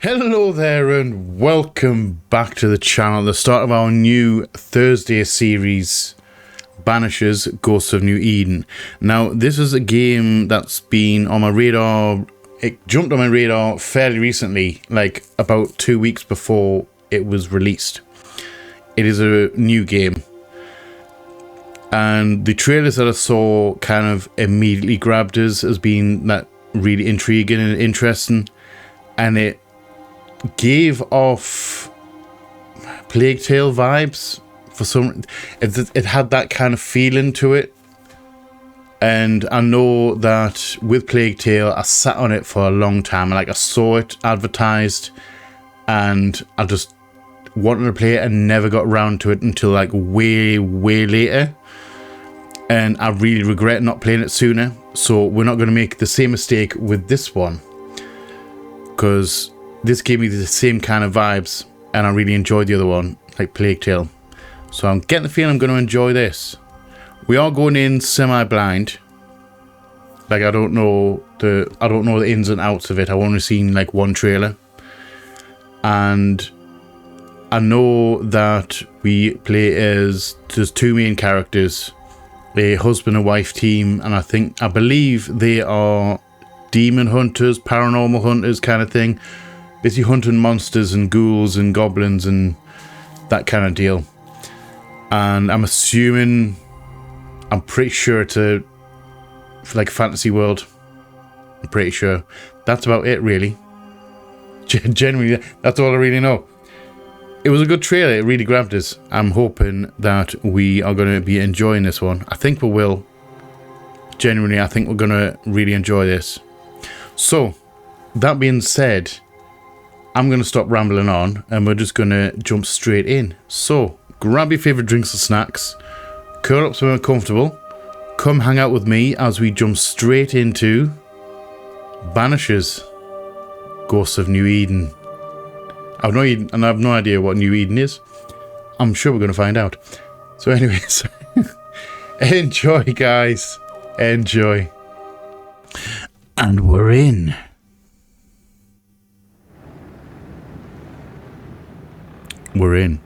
Hello there and welcome back to the channel, the start of our new Thursday series, Banishers, Ghosts of New Eden. Now, this is a game that's been on my radar. It jumped on my radar fairly recently, like about 2 weeks before it was released. It is a new game. And the trailers that I saw kind of immediately grabbed us as being that really intriguing and interesting. And it gave off Plague Tale vibes for some. It had that kind of feeling to it, and I know that with Plague Tale, I sat on it for a long time. Like I saw it advertised, and I just wanted to play it and never got around to it until like way later. And I really regret not playing it sooner. So we're not going to make the same mistake with this one, because this gave me the same kind of vibes, and I really enjoyed the other one, like Plague Tale. So I'm getting the feeling I'm going to enjoy this. We are going in semi-blind. Like I don't know the ins and outs of it. I've only seen like one trailer, and I know that we play as there's two main characters, a husband and wife team, and I believe they are demon hunters, paranormal hunters kind of thing. Basically hunting monsters and ghouls and goblins and that kind of deal. And I'm pretty sure it's like a fantasy world. I'm pretty sure. That's about it, really. Genuinely, that's all I really know. It was a good trailer. It really grabbed us. I'm hoping that we are going to be enjoying this one. I think we will. Genuinely, I think we're going to really enjoy this. So, that being said, I'm going to stop rambling on and we're just going to jump straight in. So, grab your favourite drinks and snacks, curl up somewhere comfortable, come hang out with me as we jump straight into Banishers, Ghosts of New Eden. I have no idea what New Eden is. I'm sure we're going to find out. So anyways, enjoy guys, enjoy. And we're in. We're in.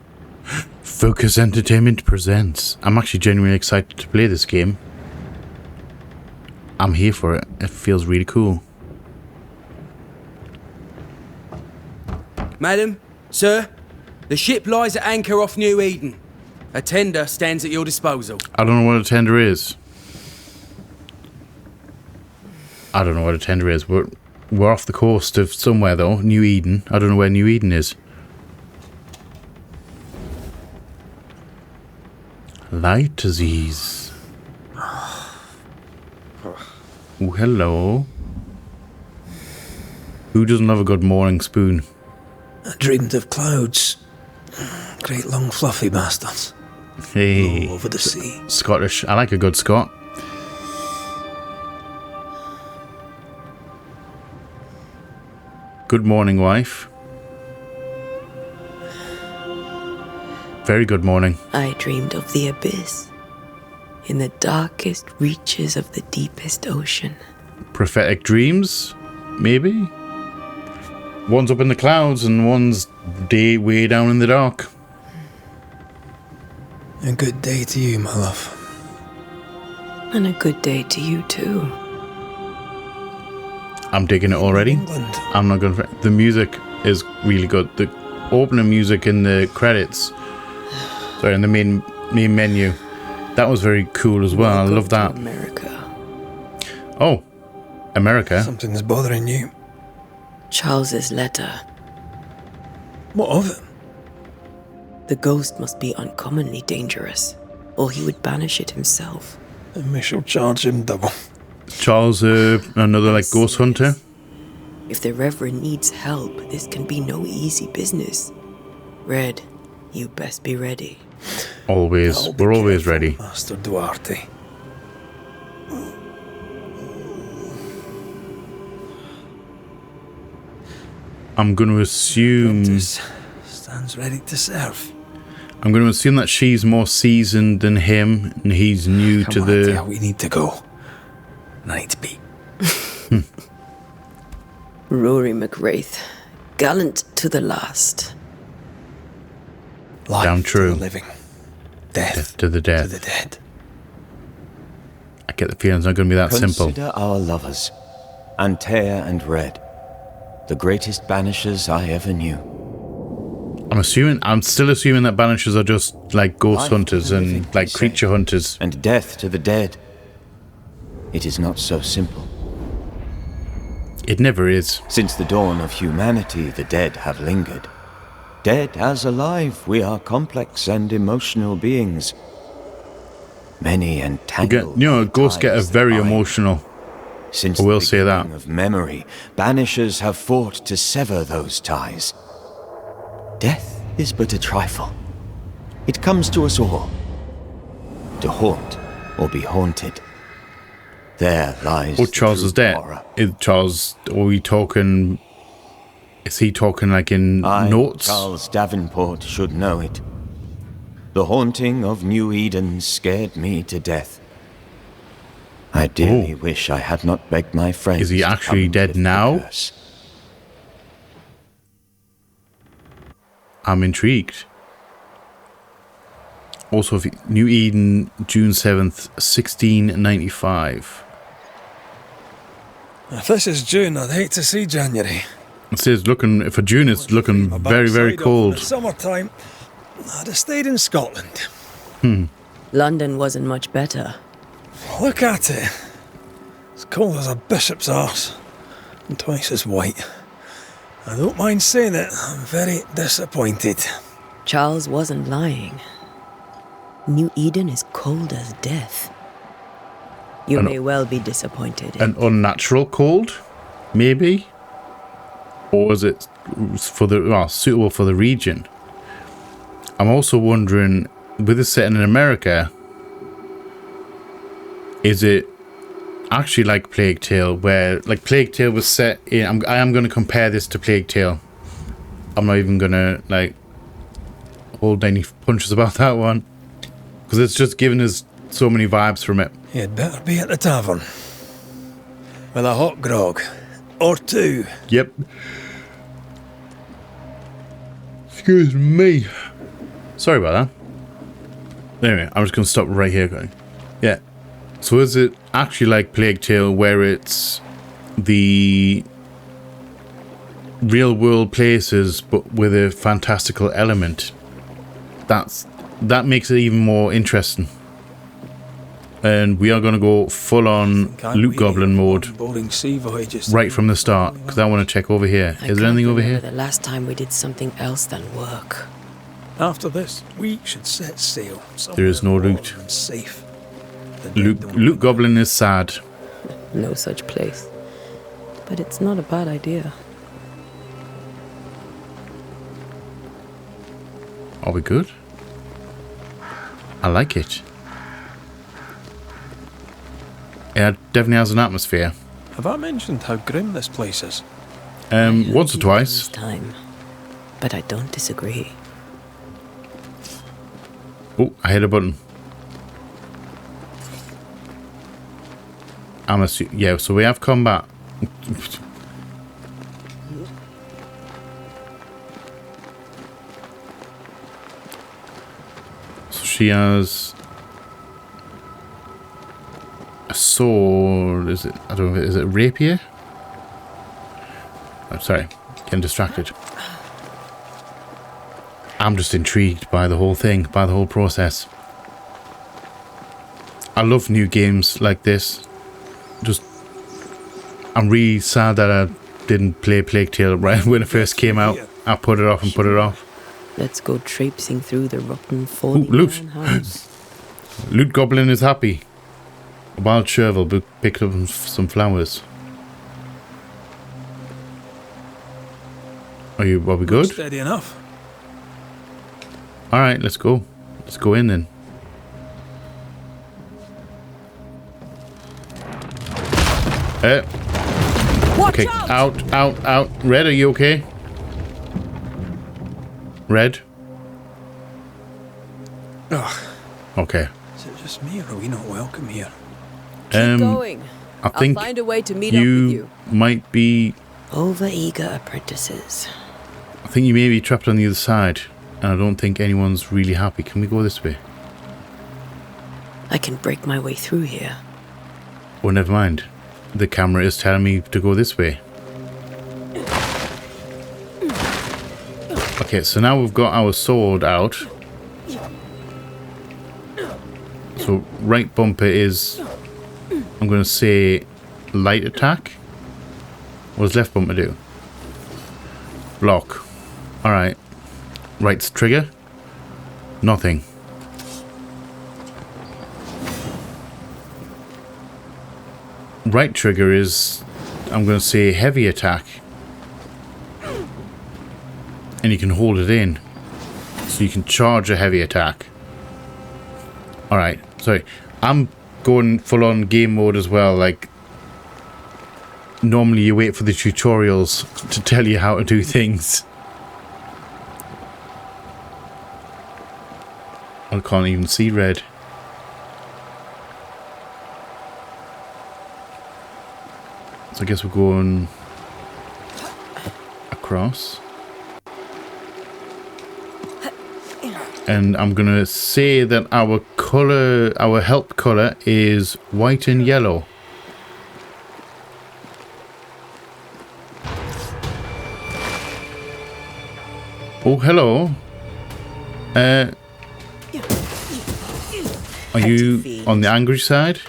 Focus Entertainment presents. I'm actually genuinely excited to play this game. I'm here for it. It feels really cool. Madam, sir, the ship lies at anchor off New Eden. A tender stands at your disposal. I don't know what a tender is. We're off the coast of somewhere though. New Eden. I don't know where New Eden is. Light disease. Oh, hello. Who doesn't love a good morning spoon? I dreamed of clouds. Great long fluffy bastards. Hey. All over the sea. Scottish. I like a good Scot. Good morning, wife. Very good morning. I dreamed of the abyss, in the darkest reaches of the deepest ocean. Prophetic dreams, maybe? One's up in the clouds and one's way down in the dark. A good day to you, my love. And a good day to you too. I'm digging it already. England. I'm not gonna. The music is really good. The opening music in the credits. Sorry, in the main menu. That was very cool as well. Welcome I love that. to America. Oh, America. Something's bothering you. Charles's letter. What of it? The ghost must be uncommonly dangerous, or he would banish it himself. And we shall charge him double. Charles, another like ghost hunter. If the Reverend needs help, this can be no easy business. Red, you best be ready. Always. We're always ready. Master Duarte. I'm going to assume... Prentice stands ready to serve. I'm going to assume that she's more seasoned than him, and he's new to the... Come on, we need to go. Night beat. Rory McWraith, Gallant to the last. Life Damn to true. the living. Death To the dead. to the dead. I get the feeling it's not going to be that simple. Consider our lovers, Antea and Red, the greatest banishers I ever knew. I'm still assuming that Banishers are just like ghost Life to hunters the and living, like they say. creature hunters. And death to the dead. It is not so simple. It never is. Since the dawn of humanity, the dead have lingered. Dead as alive, we are complex and emotional beings. Many and tangled. Ghosts get ties very that bind. emotional. Since I will the say that. beginning of memory, banishers have fought to sever those ties. Death is but a trifle. It comes to us all. To haunt or be haunted. There lies Oh, the Charles true is dead. horror. Is Charles, are we talking... Is he talking like in I, notes? Charles Davenport, should know it. The haunting of New Eden scared me to death. I dearly wish I had not begged my friends. Is he to actually come dead lift the now? curse. I'm intrigued. Also, New Eden, June 7th, 1695. If this is June, I'd hate to see January. It says looking, for June, it's looking My very, very backside off in cold. the summertime, I'd have stayed in Scotland. London wasn't much better. Look at it. As cold as a bishop's arse, and twice as white. I don't mind saying it, I'm very disappointed. Charles wasn't lying. New Eden is cold as death. You may well be disappointed. An unnatural cold, maybe? Or is it for suitable for the region? I'm also wondering, with it setting in America, is it actually like Plague Tale, where like Plague Tale was set in... I am going to compare this to Plague Tale. I'm not even going to like hold any punches about that one, because it's just giving us so many vibes from it. You'd better be at the tavern. With a hot grog. Or two. Yep. Excuse me. Sorry about that. Anyway, I'm just going to stop right here going. Yeah. So is it actually like Plague Tale, where it's the real world places but with a fantastical element? That makes it even more interesting. And we are going to go full on Loot Goblin mode Boring sea voyages. right from the start, because I want to check over here. Is there anything over here? The last time we did something else than work. After this, we should set sail. There is no somewhere loot. warm and safe. The dead don't Loot Goblin is sad. No such place. But it's not a bad idea. Are we good? I like it. Yeah, it definitely has an atmosphere. Have I mentioned how grim this place is? Once or twice. This time. But I don't disagree. Oh, I hit a button. Yeah, so we have combat. So she has a sword. Is it? I don't know. Is it a rapier? I'm sorry, getting distracted. I'm just intrigued by the whole thing, by the whole process. I love new games like this. I'm really sad that I didn't play Plague Tale right when it first came out. I put it off and put it off. Let's go traipsing through the rotten falling loot. house. Loot Goblin is happy. A wild Chervil picked up some flowers. Are we good? Steady enough. Alright, let's go. Let's go in then. Okay, out. Red, are you okay? Red? Ugh, Okay. is it just me or are we not welcome here? Keep going. I think I'll find a way to meet up with you. might be... Over-eager apprentices. I think you may be trapped on the other side, and I don't think anyone's really happy. Can we go this way? I can break my way through here. Oh, never mind. The camera is telling me to go this way. Okay, so now we've got our sword out. So right bumper is, I'm going to say, light attack. What does left bumper do? Block. Alright. Right's trigger? Nothing. Right trigger is, I'm going to say, heavy attack. And you can hold it in. So you can charge a heavy attack. Alright, sorry. I'm going full on game mode as well. Like, normally you wait for the tutorials to tell you how to do things. I can't even see red. So I guess we're going across. And I'm going to say that our color, our help color is white and yellow. Oh, hello. Are you on the angry side?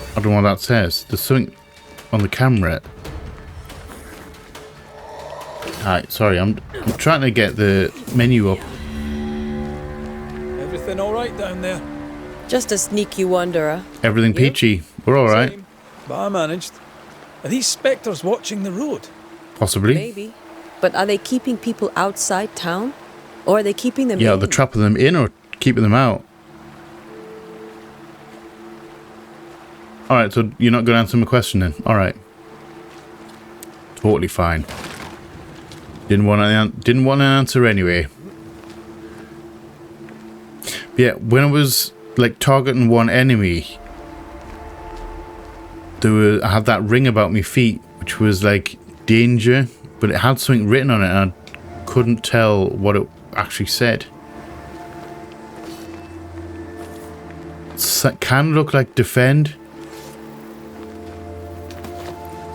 I don't know what that says. There's something on the camera. Hi, sorry, I'm trying to get the menu up. Everything all right down there? Just a sneaky wanderer. Everything peachy. We're all right. Same, but I managed. Are these spectres watching the road? Possibly. Maybe. But are they keeping people outside town? Or are they keeping them in? Yeah, they're trapping them in or keeping them out. Alright, so you're not going to answer my question then? Alright. Totally fine. Didn't want an answer anyway. But yeah, when I was like targeting one enemy, I had that ring about my feet, which was like danger, but it had something written on it and I couldn't tell what it actually said. It can look like defend.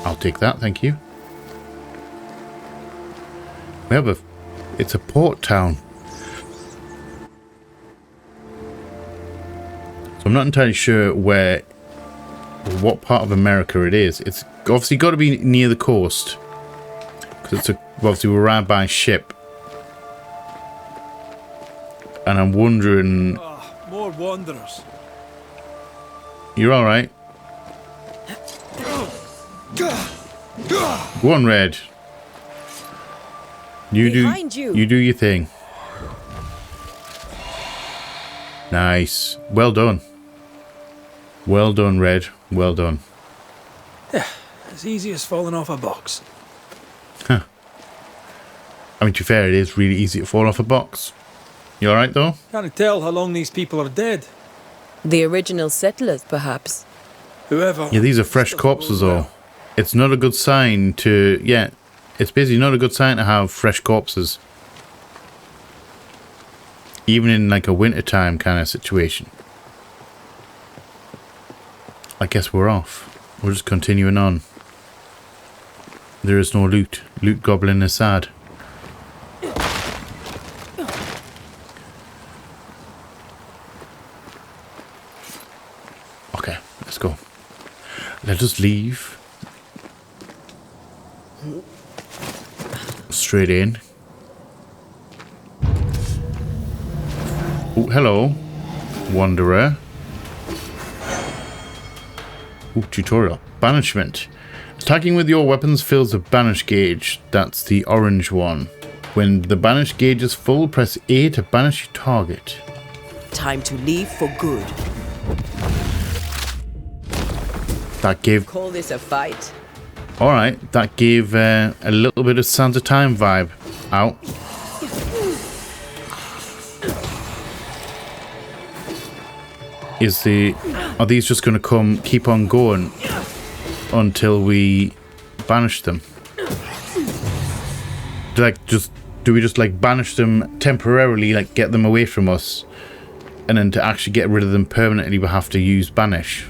I'll take that, thank you. We have it's a port town. So I'm not entirely sure what part of America it is. It's obviously got to be near the coast. Because obviously we're around by ship. And I'm wondering... more wanderers. You're alright. Go on, Red. You do your thing. Nice. Well done. Well done, Red. Well done. Yeah, as easy as falling off a box. Huh. I mean, to be fair, it is really easy to fall off a box. You alright, though? Can't tell how long these people are dead. The original settlers, perhaps. Whoever. Yeah, these are fresh corpses, though. It's not a good sign to... Yeah, it's basically not a good sign to have fresh corpses. Even in, like, a wintertime kind of situation. I guess we're off. We're just continuing on. There is no loot. Loot goblin is sad. Okay, let's go. Let us leave. Straight in. Oh, hello, wanderer. Ooh, tutorial. Banishment. Attacking with your weapons fills a banish gauge. That's the orange one. When the banish gauge is full, press A to banish your target. Time to leave for good. That gave... Call this a fight? Alright, that gave a little bit of Sands of Time vibe. Out. Are these just going to keep on going until we banish them? Do we just like banish them temporarily, like get them away from us, and then to actually get rid of them permanently we have to use banish?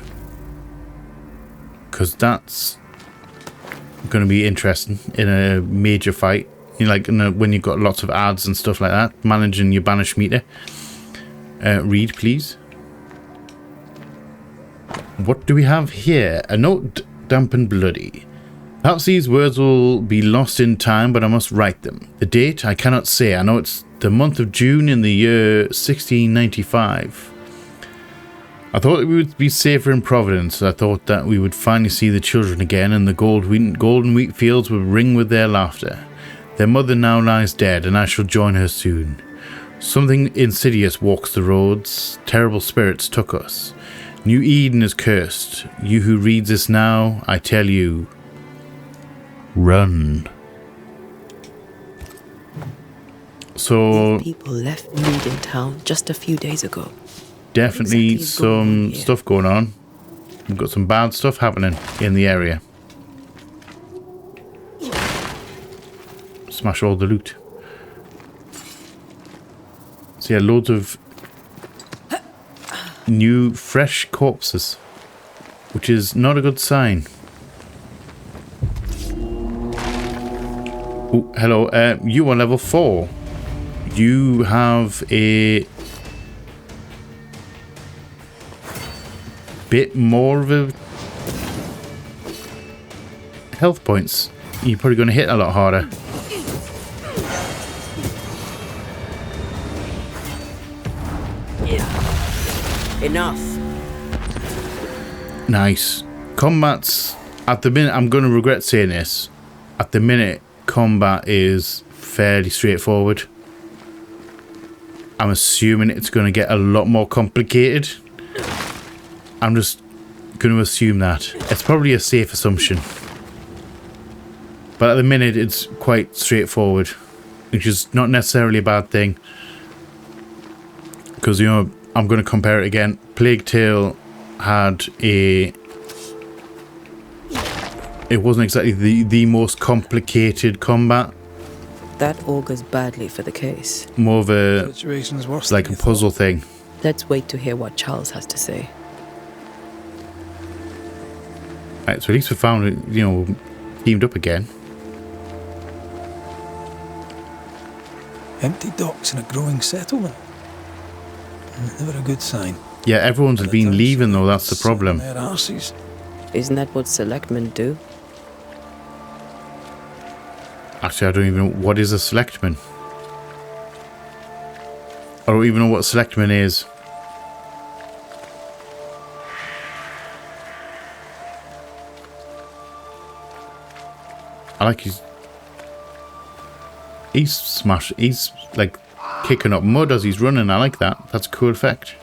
Because that's going to be interesting in a major fight. You know, like when you've got lots of ads and stuff like that, managing your banish meter. Read, please. What do we have here? A note, damp and bloody. Perhaps these words will be lost in time, but I must write them. The date, I cannot say. I know it's the month of June in the year 1695. I thought we would be safer in Providence. I thought that we would finally see the children again, and the golden wheat fields would ring with their laughter. Their mother now lies dead, and I shall join her soon. Something insidious walks the roads. Terrible spirits took us. New Eden is cursed. You who reads this now, I tell you, run. So These people left Mead in town just a few days ago. definitely Exactly is going on some here? stuff going on. We've got some bad stuff happening in the area. Smash all the loot. So yeah, loads of new, fresh corpses, which is not a good sign. Oh, hello. You are level 4. You have a bit more of a health points. You're probably going to hit a lot harder. Enough. Nice. Combat's at the minute, I'm going to regret saying this. At the minute, combat is fairly straightforward. I'm assuming it's going to get a lot more complicated. I'm just going to assume that. It's probably a safe assumption. But at the minute, it's quite straightforward, which is not necessarily a bad thing. Because, you know, I'm going to compare it again. Plague Tale had a... It wasn't exactly the most complicated combat. That augurs badly for the case. More of a... Situation's worse like than a you puzzle thing. Let's wait to hear what Charles has to say. Right, so at least we found it, you know, teamed up again. thought. Empty docks in a growing settlement. Never a good sign. Yeah, everyone's been leaving though, that's the problem. Their arses. Isn't that what selectmen do? Actually, I don't even know what is a selectman. I don't even know what a selectman is. I like he's like kicking up mud as he's running. I like that. That's a cool effect.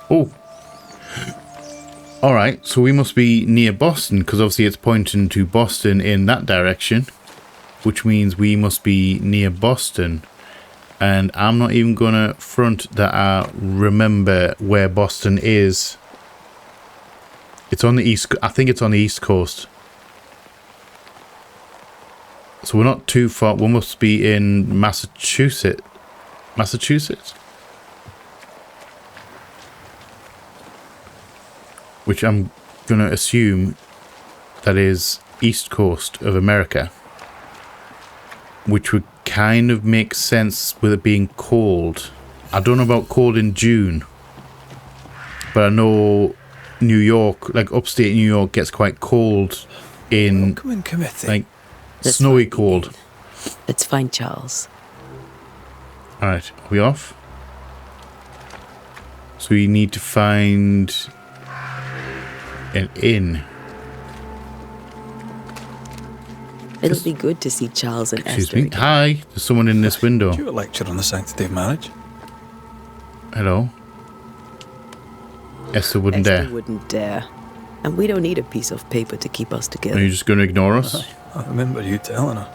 Oh. Alright, so we must be near Boston, because obviously it's pointing to Boston in that direction, which means we must be near Boston. And I'm not even going to front that I remember where Boston is. It's on the east, I think it's on the east coast. So we're not too far, we must be in Massachusetts. Massachusetts? Which I'm going to assume that is east coast of America. Which would kind of make sense with it being cold. I don't know about cold in June. But I know New York, like upstate New York, gets quite cold in, Welcome in committee. like, Let's snowy find cold. Eden. Let's find Charles. Alright, are we off? So we need to find an inn. It'll be good to see Charles and Excuse Esther me. again. Hi, there's someone in this window. Do you a lecture on the sanctity of marriage? Hello. Esther wouldn't Esther dare. wouldn't dare. And we don't need a piece of paper to keep us Are together. you just going to ignore us? I remember you telling her.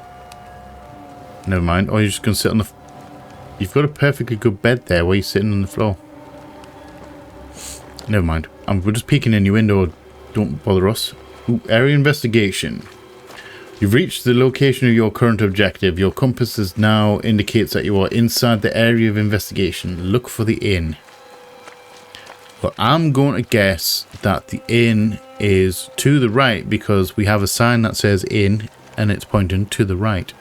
Never mind. Or you're just going to sit on the... You've got a perfectly good bed there. Why are you sitting on the floor? Never mind. We're just peeking in your window. Don't bother us. Ooh, area investigation. You've reached the location of your current objective. Your compass is now indicates that you are inside the area of investigation. Look for the inn. But I'm going to guess that the inn is to the right because we have a sign that says inn and it's pointing to the right.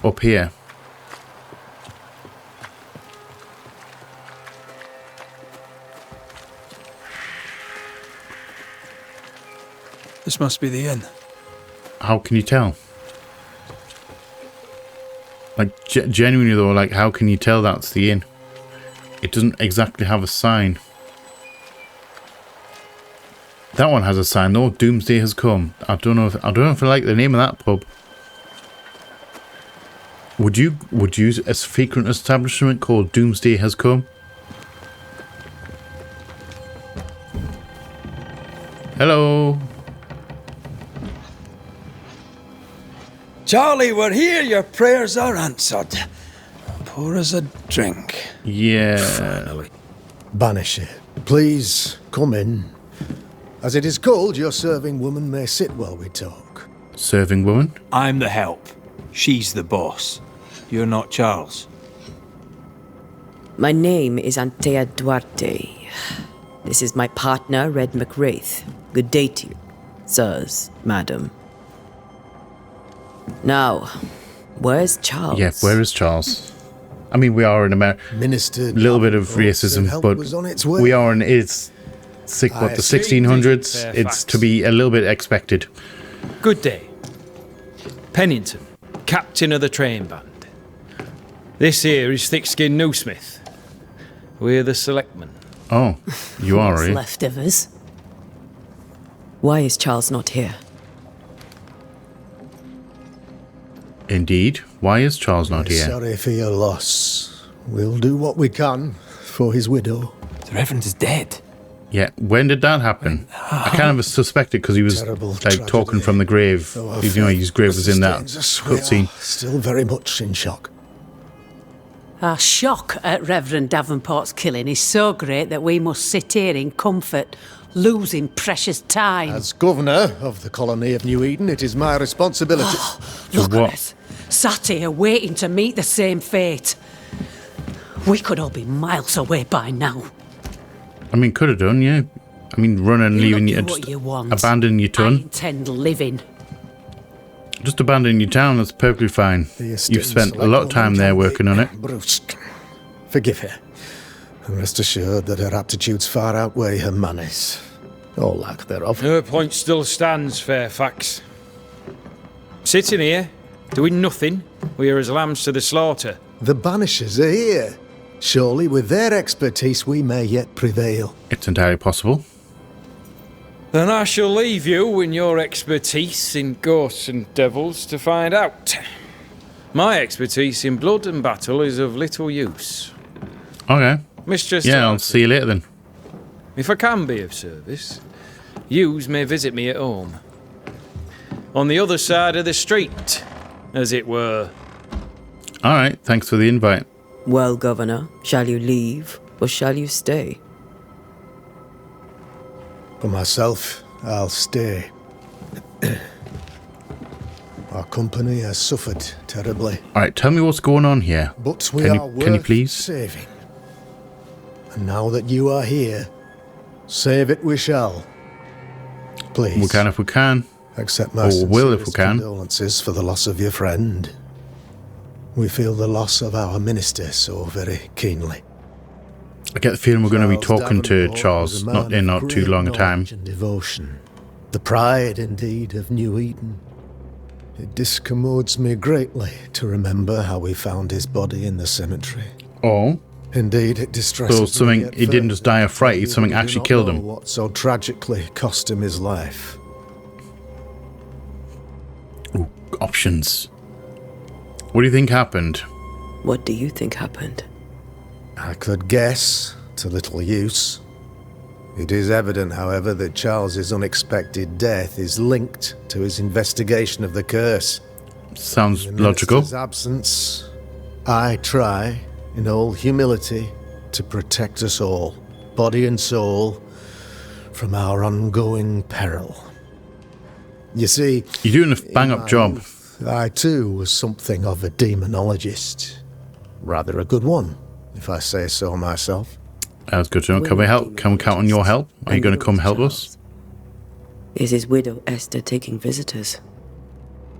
Up here. This must be the inn. How can you tell? Like, genuinely though, like, how can you tell that's the inn? It doesn't exactly have a sign. That one has a sign though. Doomsday has come. I don't know if I like the name of that pub. Would you a frequent establishment called Doomsday has come? Hello. Charlie, we're here. Your prayers are answered. Pour us a drink. Yeah. Finally. Banisher, please come in. As it is cold, your serving woman may sit while we talk. Serving woman? I'm the help. She's the boss. You're not Charles. My name is Antea Duarte. This is my partner, Red McWraith. Good day to you, sirs, madam. Now, where's Charles? Yeah, where is Charles? I mean, we are in America. Minister, A little bit of racism, but we are in the 1600s. Fair It's facts. to be a little bit expected. Good day. Pennington, captain of the train band. This here is Thick-Skinned Newsmith. We're the selectmen. Oh, you are, What's eh? left of us? Why is Charles not here? Indeed. Why is Charles not here? Sorry for your loss. We'll do what we can for his widow. The Reverend is dead. Yeah, when did that happen? I kind of suspected because he was Terrible like tragedy. talking from the grave. Though our You know, his grave was in that sustains us, we are cutscene. Still very much in shock. Our shock at Reverend Davenport's killing is so great that we must sit here in comfort, losing precious time. As governor of the colony of New Eden, it is my responsibility. Look what? at us, sat here waiting to meet the same fate. We could all be miles away by now. I mean, could have done, yeah. I mean, running, You leaving do you, what just you want. abandoning your I ton. intend living. Just abandoning your town, that's perfectly fine. The esteemed You've spent a select lot of time woman there can be working on it. brusque. Forgive her. And rest assured that her aptitudes far outweigh her manners. Or lack thereof. Her point still stands, Fairfax. Sitting here, doing nothing, we are as lambs to the slaughter. The Banishers are here. Surely with their expertise we may yet prevail. It's entirely possible. Then I shall leave you in your expertise in ghosts and devils to find out. My expertise in blood and battle is of little use. Okay. Mistress Yeah, I'll Tarleton, see you later then. if I can be of service, yous may visit me at home. On the other side of the street, as it were. Alright, thanks for the invite. Well, Governor, shall you leave or shall you stay? For myself, I'll stay. Our company has suffered terribly, Alright, tell me what's going on here. but we Can you- are can you worth please? saving. And now that you are here, save it we shall. Please, We can if we can. accept my or will if we sincerest can. condolences for the loss of your friend. We feel the loss of our minister so very keenly. I get the feeling we're going to be Charles talking to Davenport was Charles a man not in of not too great long a time. knowledge and devotion. The pride, indeed, of New Eden. It discommodes me greatly to remember how we found his body in the cemetery. Oh, Indeed, it distresses So me something- yet he didn't just die of fright, further something that we do actually not killed know him. What so tragically cost him his life. options. What do you think happened? What do you think happened? I could guess, to little use. It is evident, however, that Charles's unexpected death is linked to his investigation of the curse. Sounds In the logical. minister's absence, I try, in all humility, to protect us all, body and soul, from our ongoing peril. You see, You're doing a bang-up job. youth, I too was something of a demonologist. Rather a good one, if I say so myself. That's good to know. Can we help? Can we count on your help? Are you going to come help us? Is his widow Esther taking visitors?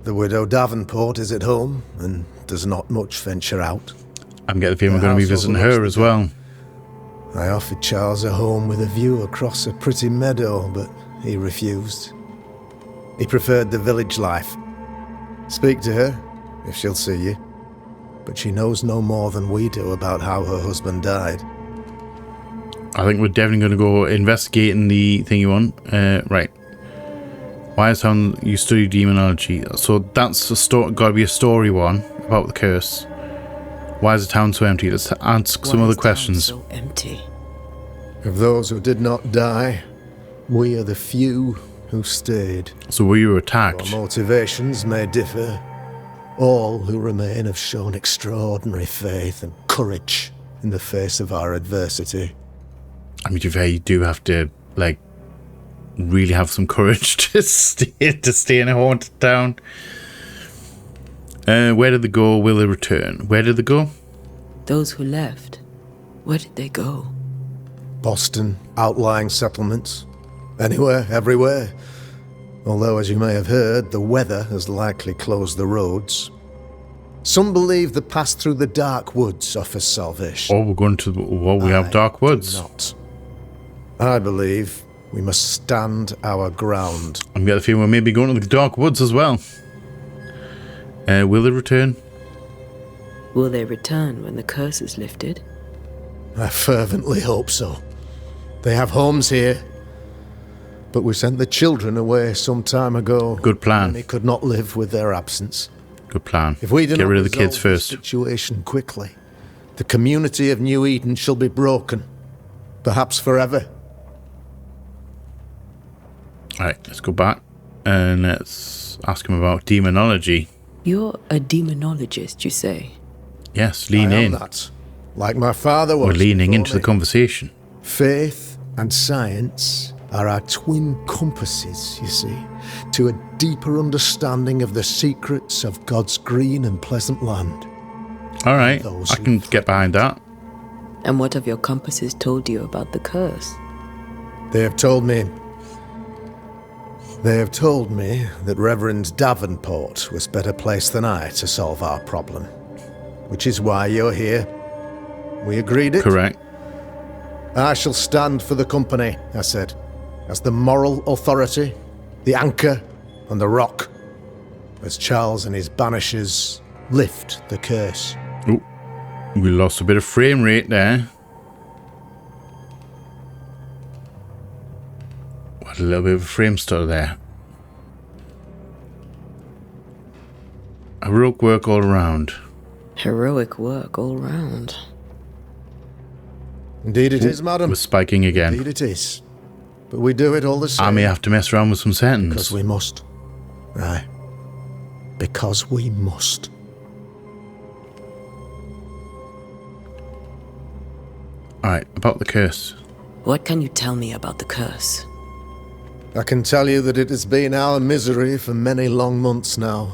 The widow Davenport is at home and does not much venture out. I'm getting the feeling we're going to be visiting her as well. I offered Charles a home with a view across a pretty meadow, but he refused. He preferred the village life. Speak to her, if she'll see you. But she knows no more than we do about how her husband died. I think we're definitely going to go investigating the thing you want. Right. Why is town you study demonology? So that's got to be a story one about the curse. Why is the town so empty? Let's ask some other questions. So empty. Of those who did not die, we are the few who stayed. So were you attacked? Our motivations may differ. All who remain have shown extraordinary faith and courage in the face of our adversity. I mean, you do have to, like, really have some courage to stay in a haunted town. Where did they go? Will they return? Where did they go? Those who left, where did they go? Boston, outlying settlements. Anywhere, everywhere. Although, as you may have heard, the weather has likely closed the roads. Some believe the pass through the dark woods offers salvation. Oh, we're going to... Well, we have dark woods. Not. I believe we must stand our ground. I'm getting the feeling we're maybe going to the dark woods as well. Will they return? Will they return when the curse is lifted? I fervently hope so. They have homes here. But we sent the children away some time ago. Good plan. And they could not live with their absence. Good plan. If we do Get not rid of the kids resolve first. the situation quickly, the community of New Eden shall be broken. Perhaps forever. Alright, let's go back and let's ask him about demonology. You're a demonologist, you say? Yes, lean I am in. that. Like my father was. We're leaning before into the me. conversation. Faith and science are our twin compasses, you see, to a deeper understanding of the secrets of God's green and pleasant land. Alright, Those I can get behind that. And what have your compasses told you about the curse? They have told me that Reverend Davenport was better placed than I to solve our problem. Which is why you're here. We agreed it? Correct. I shall stand for the company, I said, as the moral authority, the anchor, and the rock, as Charles and his Banishers lift the curse. Oh, we lost a bit of frame rate there. What a little bit of a frame stutter there. Heroic work all around. Heroic work all round. Indeed it is, madam. We're spiking again. Indeed it is. But we do it all the same. I may have to mess around with some settings. Because we must. Aye. Because we must. Alright, about the curse. What can you tell me about the curse? I can tell you that it has been our misery for many long months now.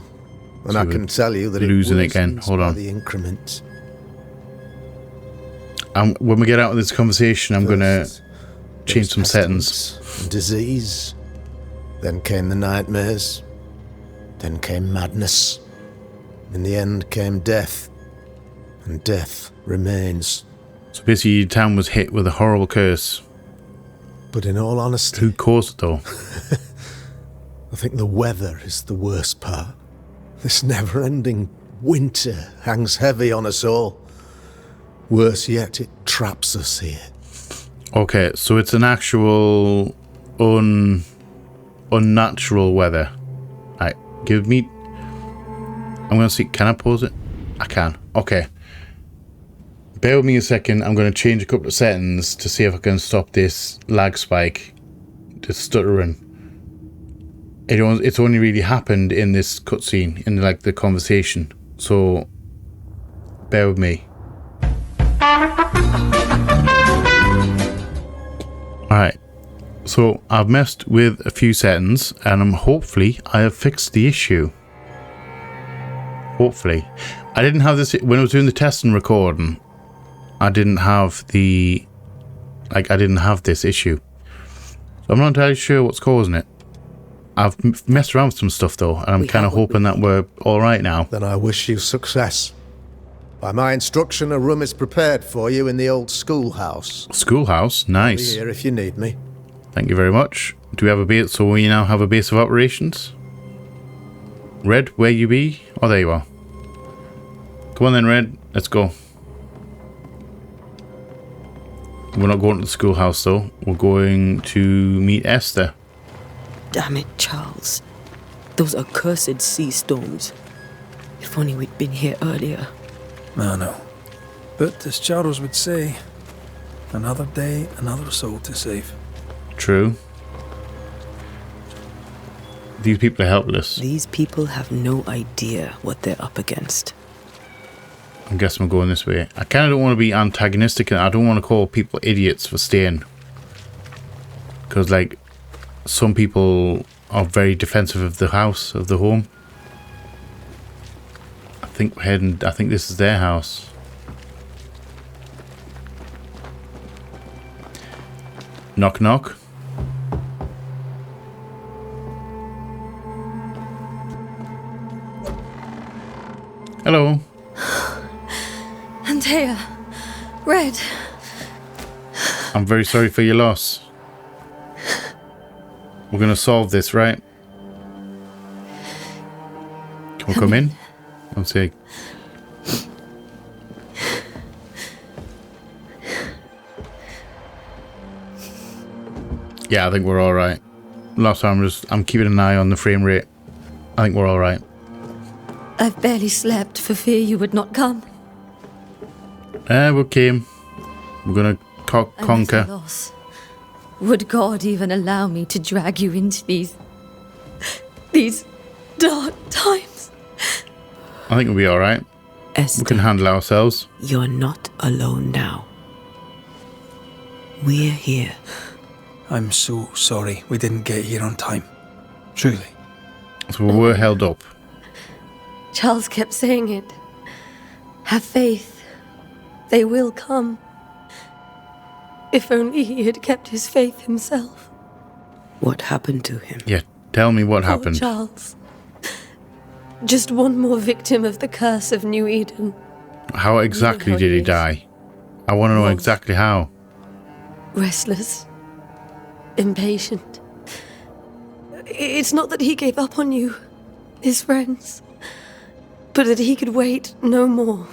And So I we're can tell you that losing it it again. worsens Hold by on. the increment. When we get out of this conversation, I'm going to First, there change was some settings. pestilence and disease. Then came the nightmares. Then came madness. In the end came death. And death remains. So basically, the town was hit with a horrible curse. But in all honesty, Who caused it, though? I think the weather is the worst part. This never-ending winter hangs heavy on us all. Worse yet, it traps us here. Okay, so it's an actual unnatural weather. Right, give me... I'm going to see... Can I pause it? I can. Okay. Bear with me a second. I'm going to change a couple of settings to see if I can stop this lag spike. This stuttering. It's only really happened in this cutscene, in like the conversation. So, bear with me. Alright. So I've messed with a few settings and hopefully I have fixed the issue. Hopefully. I didn't have this when I was doing the test and recording. I didn't have the I didn't have this issue. So I'm not entirely sure what's causing it. I've messed around with some stuff though, and I'm kind of hoping that we're alright now. Then I wish you success. By my instruction, a room is prepared for you in the old schoolhouse. Schoolhouse? I'll be Nice. here if you need me. Thank you very much. Do we have a base? So we now have a base of operations? Red, where you be? Oh, there you are. Come on then, Red. Let's go. We're not going to the schoolhouse though. We're going to meet Esther. Damn it, Charles. Those accursed sea storms. If only we'd been here earlier. I know. But as Charles would say, another day, another soul to save. True. These people are helpless. These people have no idea what they're up against. I'm guessing we're going this way. I kind of don't want to be antagonistic and I don't want to call people idiots for staying. Because, like, some people are very defensive of the house, of the home. I think this is their house. Knock knock. Hello. Antea, Red. I'm very sorry for your loss. We're gonna solve this, right? Can we come in? I'm saying. Yeah, I think we're all right. Last time I'm keeping an eye on the frame rate. I think we're all right. I've barely slept for fear you would not come. We came. We're gonna conquer. I'm at a loss. Would God even allow me to drag you into these dark times? I think we'll be all right. Esther, We can handle ourselves. you're not alone now. We're here. I'm so sorry we didn't get here on time. Truly. So we were held up. Charles kept saying it. Have faith. They will come. If only he had kept his faith himself. What happened to him? Yeah, tell me what Poor happened. Charles. Just one more victim of the curse of New Eden. How exactly how did he he is. die? I want to know Well- exactly how. Restless. Impatient. It's not that he gave up on you, his friends, but that he could wait no more.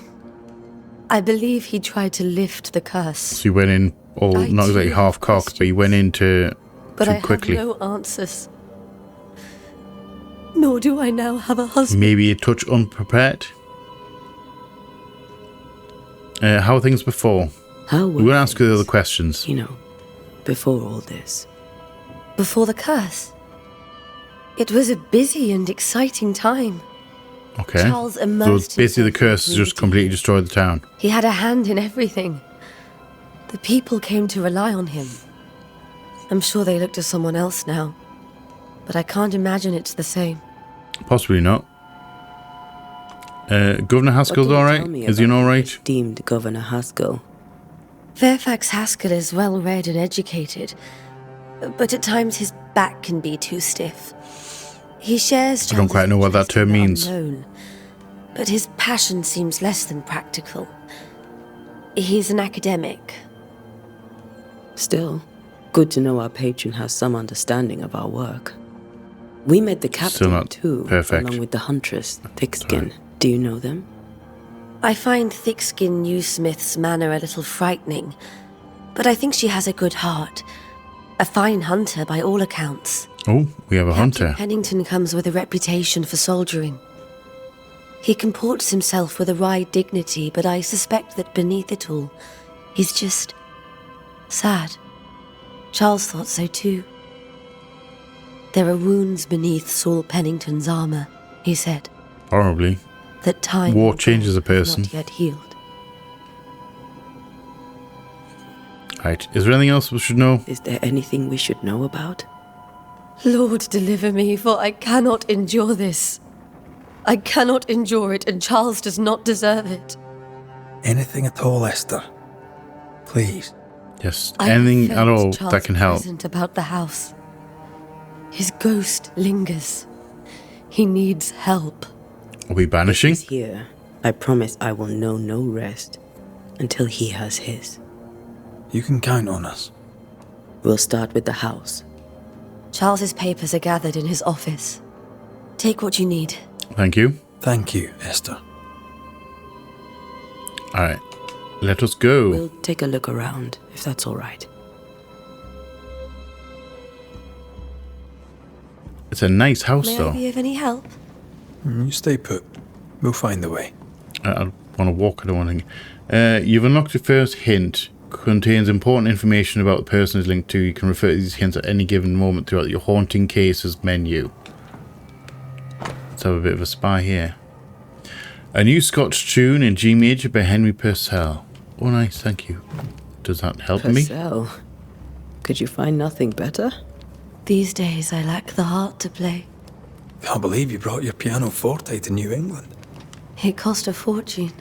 I believe he tried to lift the curse, So he went in, I not do exactly have half cocked, but he went into but too I quickly. have no answers. Nor do I now have a husband. Maybe a touch unprepared. How are things before? How We're were going to ask you the things, other questions. you know, before all this? Before the curse. It was a busy and exciting time. Okay. Charles So immersed basically the himself in curse has just community. completely destroyed the town. He had a hand in everything. The people came to rely on him. I'm sure they look to someone else now, but I can't imagine it's the same. Possibly not. Governor What Haskell's did you alright? tell me Is he about alright? the esteemed Governor Haskell? Fairfax Haskell is well read and educated, but at times his back can be too stiff. He shares I don't quite know what that Charles's term interest in the means. unknown, but his passion seems less than practical. He's an academic. Still, good to know our patron has some understanding of our work. We met the Still captain not too, perfect. along with the huntress, Thickskin. Do you know them? I find Thickskin Newsmith's manner a little frightening, but I think she has a good heart. A fine hunter by all accounts. Oh, we have a Captain hunter. Pennington comes with a reputation for soldiering. He comports himself with a wry dignity, but I suspect that beneath it all, he's just sad. Charles thought so too. There are wounds beneath Saul Pennington's armor, he said, Probably. that time War and changes a gold have person. not yet healed. Right. Is there anything else we should know? Is there anything we should know about? Lord, deliver me, for I cannot endure this. I cannot endure it, and Charles does not deserve it. Anything at all, Esther. Please. Yes, I anything felt at all Charles' that can help. presence about the house. His ghost lingers. He needs help. Are we banishing? He's here. I promise I will know no rest until he has his. You can count on us. We'll start with the house. Charles's papers are gathered in his office. Take what you need. Thank you. Thank you, Esther. Alright. Let us go. We'll take a look around, if that's all right. It's a nice house, May though. I be of any help? You stay put. We'll find the way. I want to walk, I don't want to. You've unlocked the first hint. Contains important information about the person it's linked to. You can refer to these hints at any given moment throughout your haunting cases menu. Let's have a bit of a spy here. A new Scotch tune in G major by Henry Purcell. Oh, nice, thank you. Does that help me? Purcell, could you find nothing better? These days I lack the heart to play. Can't believe you brought your pianoforte to New England. It cost a fortune.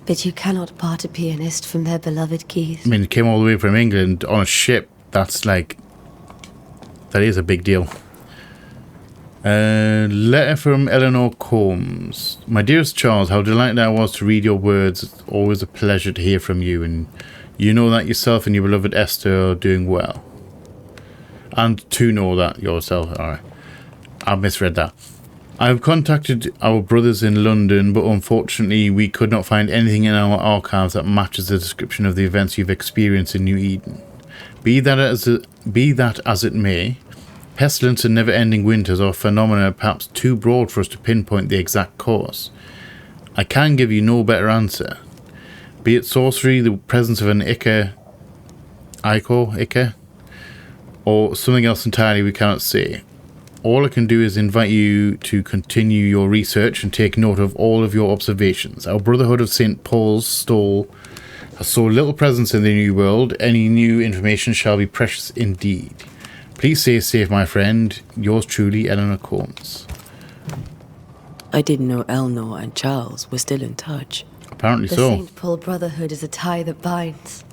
But you cannot part a pianist from their beloved keys. I mean, it came all the way from England on a ship. That's like... That is a big deal. Letter from Eleanor Combs. My dearest Charles, how delighted I was to read your words. It's always a pleasure to hear from you, and you know that yourself and your beloved Esther are doing well. And to know that yourself. Alright. I misread that. I have contacted our brothers in London, but unfortunately we could not find anything in our archives that matches the description of the events you've experienced in New Eden. Be that as it may, pestilence and never-ending winters are phenomena perhaps too broad for us to pinpoint the exact cause. I can give you no better answer. Be it sorcery, the presence of an Ica, or something else entirely we cannot say. All I can do is invite you to continue your research and take note of all of your observations. Our Brotherhood of St. Paul's Stole has so little presence in the New World. Any new information shall be precious indeed. Please stay safe, my friend. Yours truly, Eleanor Combs. I didn't know Eleanor and Charles were still in touch. Apparently The so. St. Paul Brotherhood is a tie that binds.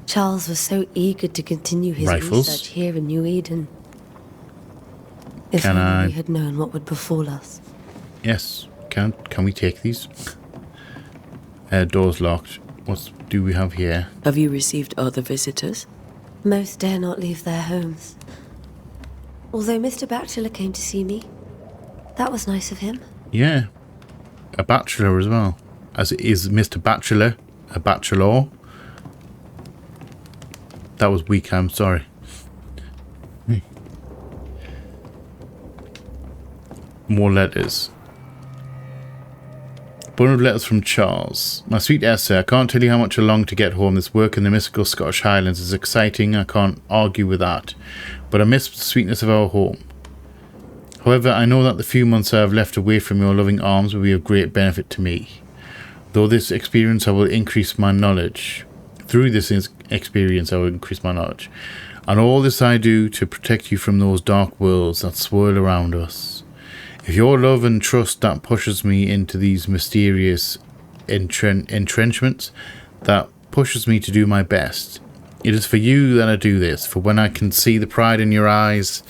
Charles was so eager to continue his Rifles. research here in New Eden. If Can only I- we had known what would befall us. Yes. Can we take these? Door's locked. What do we have here? Have you received other visitors? Most dare not leave their homes. Although Mr. Bachelor came to see me. That was nice of him. Yeah. A bachelor as well. As it is Mr. Bachelor. A bachelor. That was weak, I'm sorry. More letters. Bundle of letters from Charles. My sweet Esther, I can't tell you how much I long to get home. This work in the mystical Scottish Highlands is exciting. I can't argue with that. But I miss the sweetness of our home. However, I know that the few months I have left away from your loving arms will be of great benefit to me. Through this experience I will increase my knowledge. And all this I do to protect you from those dark worlds that swirl around us. If your love and trust that pushes me into these mysterious entrenchments, that pushes me to do my best. It is for you that I do this, for when I can see the pride in your eyes,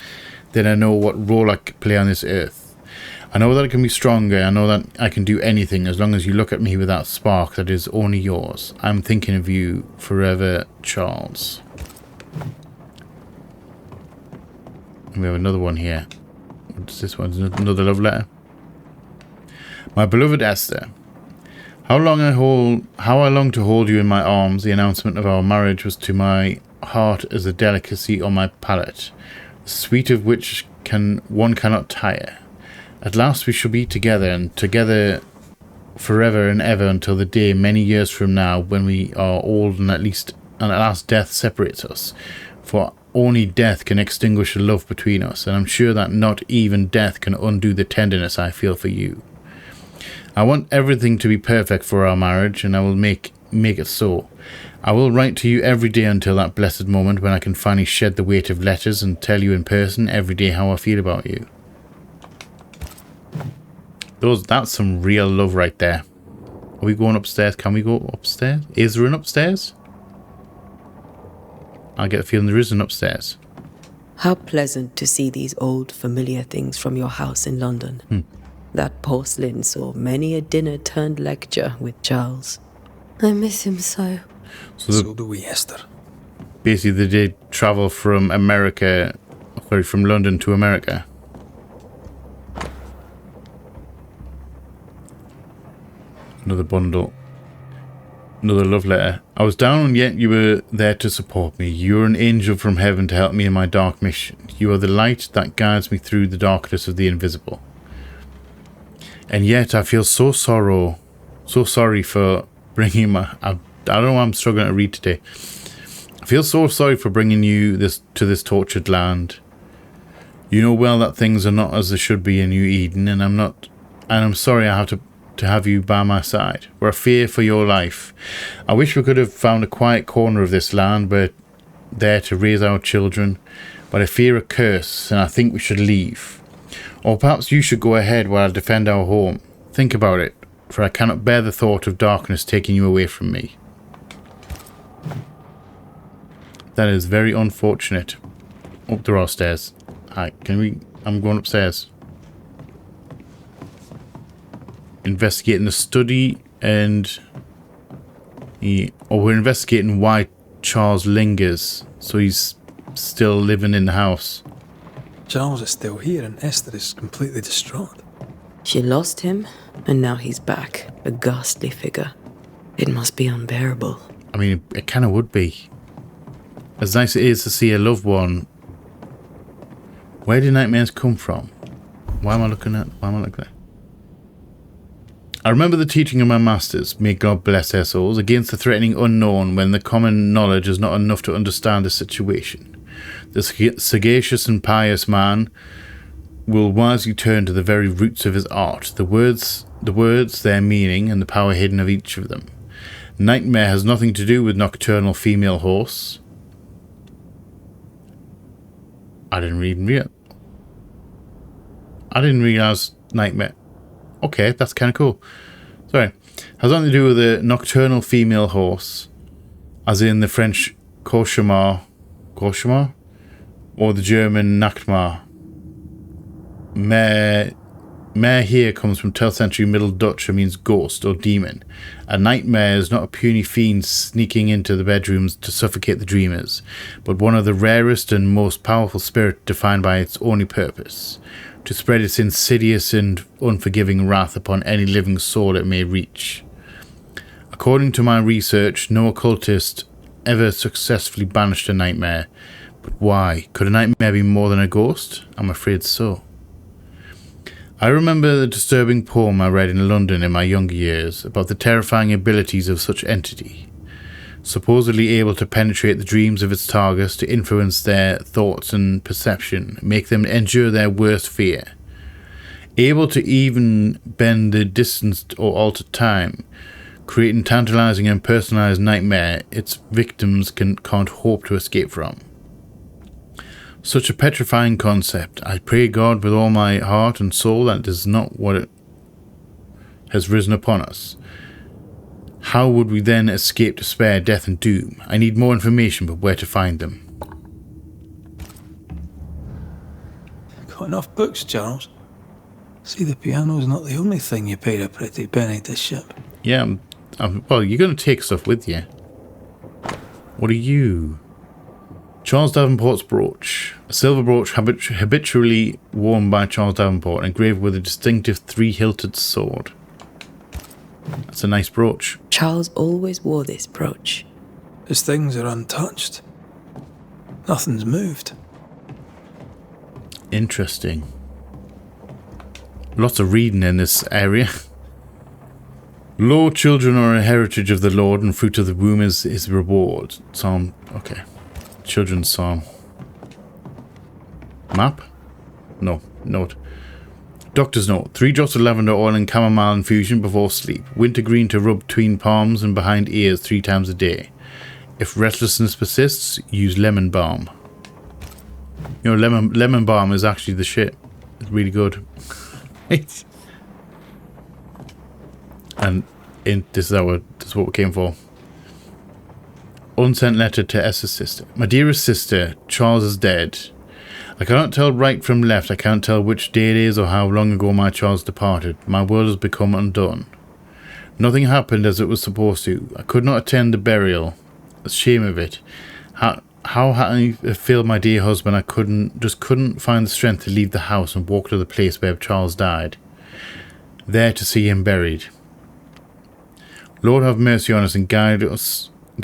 then I know what role I can play on this earth. I know that I can be stronger, I know that I can do anything as long as you look at me with that spark that is only yours. I'm thinking of you forever, Charles. And we have another one here. What's this one? Another love letter. My beloved Esther, how I long to hold you in my arms. The announcement of our marriage was to my heart as a delicacy on my palate, the sweet of which one cannot tire. At last we shall be together, and together forever and ever until the day many years from now when we are old and at last death separates us. For only death can extinguish the love between us, and I'm sure that not even death can undo the tenderness I feel for you. I want everything to be perfect for our marriage, and I will make make it so. I will write to you every day until that blessed moment when I can finally shed the weight of letters and tell you in person every day how I feel about you. That's some real love right there. Are we going upstairs? Can we go upstairs? Is there an upstairs? I get a feeling there is an upstairs. How pleasant to see these old familiar things from your house in London. That porcelain saw many a dinner turned lecture with Charles. I miss him so. So do we, Esther. Basically, they did travel from from London to America. Another bundle. Another love letter. I was down and yet you were there to support me. You are an angel from heaven to help me in my dark mission. You are the light that guides me through the darkness of the invisible. And yet I feel so sorry for bringing I don't know why I'm struggling to read today. I feel so sorry for bringing you to this tortured land. You know well that things are not as they should be in New Eden, and I'm sorry I have to have you by my side. We're a fear for your life. I wish we could have found a quiet corner of this land where there to raise our children, but I fear a curse, and I think we should leave. Or perhaps you should go ahead while I defend our home. Think about it, for I cannot bear the thought of darkness taking you away from me. That is very unfortunate. Oh, there are stairs. Hi, I'm going upstairs. Investigating the study and we're investigating why Charles lingers, so he's still living in the house. Charles is still here and Esther is completely distraught. She lost him, and now he's back, a ghastly figure. It must be unbearable. I mean, it kind of would be. As nice as it is to see a loved one, where do nightmares come from? Why am I looking at? I remember the teaching of my masters, may God bless their souls, against the threatening unknown when the common knowledge is not enough to understand the situation. The sagacious and pious man will wisely turn to the very roots of his art, the words, their meaning, and the power hidden of each of them. Nightmare has nothing to do with nocturnal female horse. I didn't realize nightmare. Okay, that's kind of cool. Sorry. Has nothing to do with a nocturnal female horse, as in the French cauchemar, or the German Nachtmar. Mare here comes from 12th century Middle Dutch and means ghost or demon. A nightmare is not a puny fiend sneaking into the bedrooms to suffocate the dreamers, but one of the rarest and most powerful spirits defined by its only purpose, to spread its insidious and unforgiving wrath upon any living soul it may reach. According to my research, no occultist ever successfully banished a nightmare. But why? Could a nightmare be more than a ghost? I'm afraid so. I remember the disturbing poem I read in London in my younger years about the terrifying abilities of such entity, supposedly able to penetrate the dreams of its targets to influence their thoughts and perception, make them endure their worst fear. Able to even bend the distance or alter time, creating tantalizing and personalized nightmare its victims can't hope to escape from. Such a petrifying concept. I pray God with all my heart and soul that it is not what it has risen upon us. How would we then escape despair, death and doom? I need more information, but where to find them? Got enough books, Charles? See, the piano's not the only thing you paid a pretty penny to ship. Yeah, well, you're going to take stuff with you. What are you? Charles Davenport's brooch. A silver brooch habitually worn by Charles Davenport, engraved with a distinctive three-hilted sword. That's a nice brooch. Charles always wore this brooch. His things are untouched. Nothing's moved. Interesting. Lots of reading in this area. Lo, children are a heritage of the Lord, and fruit of the womb is his reward. Psalm, okay. Children's Psalm. Map? No, note. Doctor's note. 3 drops of lavender oil and chamomile infusion before sleep. Wintergreen to rub between palms and behind ears 3 times a day. If restlessness persists, use lemon balm. You know, lemon balm is actually the shit. It's really good. And this is what we came for. Unsent letter to Esther's sister. My dearest sister, Charles is dead. I cannot tell right from left. I can't tell which day it is or how long ago my Charles departed. My world has become undone. Nothing happened as it was supposed to. I could not attend the burial. The shame of it. How had I failed my dear husband? I couldn't find the strength to leave the house and walk to the place where Charles died. There to see him buried. Lord have mercy on us and guide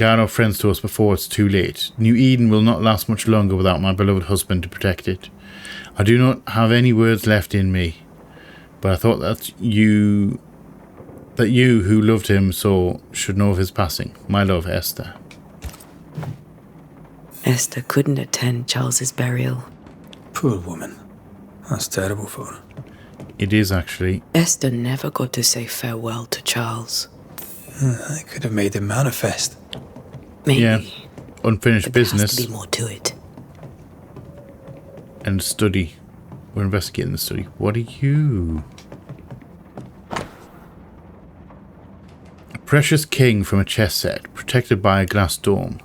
our friends to us before it's too late. New Eden will not last much longer without my beloved husband to protect it. I do not have any words left in me, but I thought that you who loved him so should know of his passing. My love, Esther. Esther couldn't attend Charles's burial. Poor woman. That's terrible for her. It is, actually. Esther never got to say farewell to Charles. I could have made him manifest. Maybe. Yeah. Unfinished But business. there has to be more to it. And study. We're investigating the study. What are you? A precious king from a chess set, protected by a glass dome.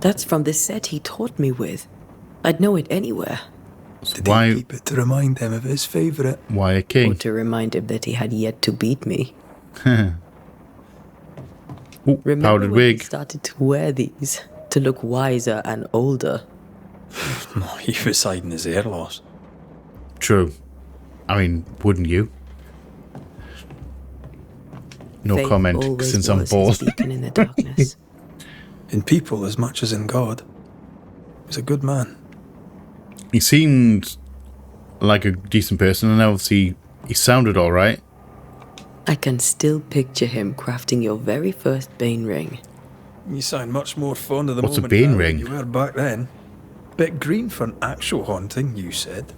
That's from the set he taught me with. I'd know it anywhere. So Did he keep it to remind him of his favourite? why a Or king? to remind him that he had yet to beat me. Ooh, Remember powdered when he wig. started to wear these to look wiser and older? He was hiding his hair loss. True. I mean, wouldn't you? No Faith comment, always since I'm was his bored. beacon in the darkness. In people as much as in God. He was a good man. He seemed like a decent person, and obviously he sounded alright. I can still picture him crafting your very first Bane ring. You sound much more fond of the What's a moment Bane now than ring? you were back then. Bit green for an actual haunting, you said.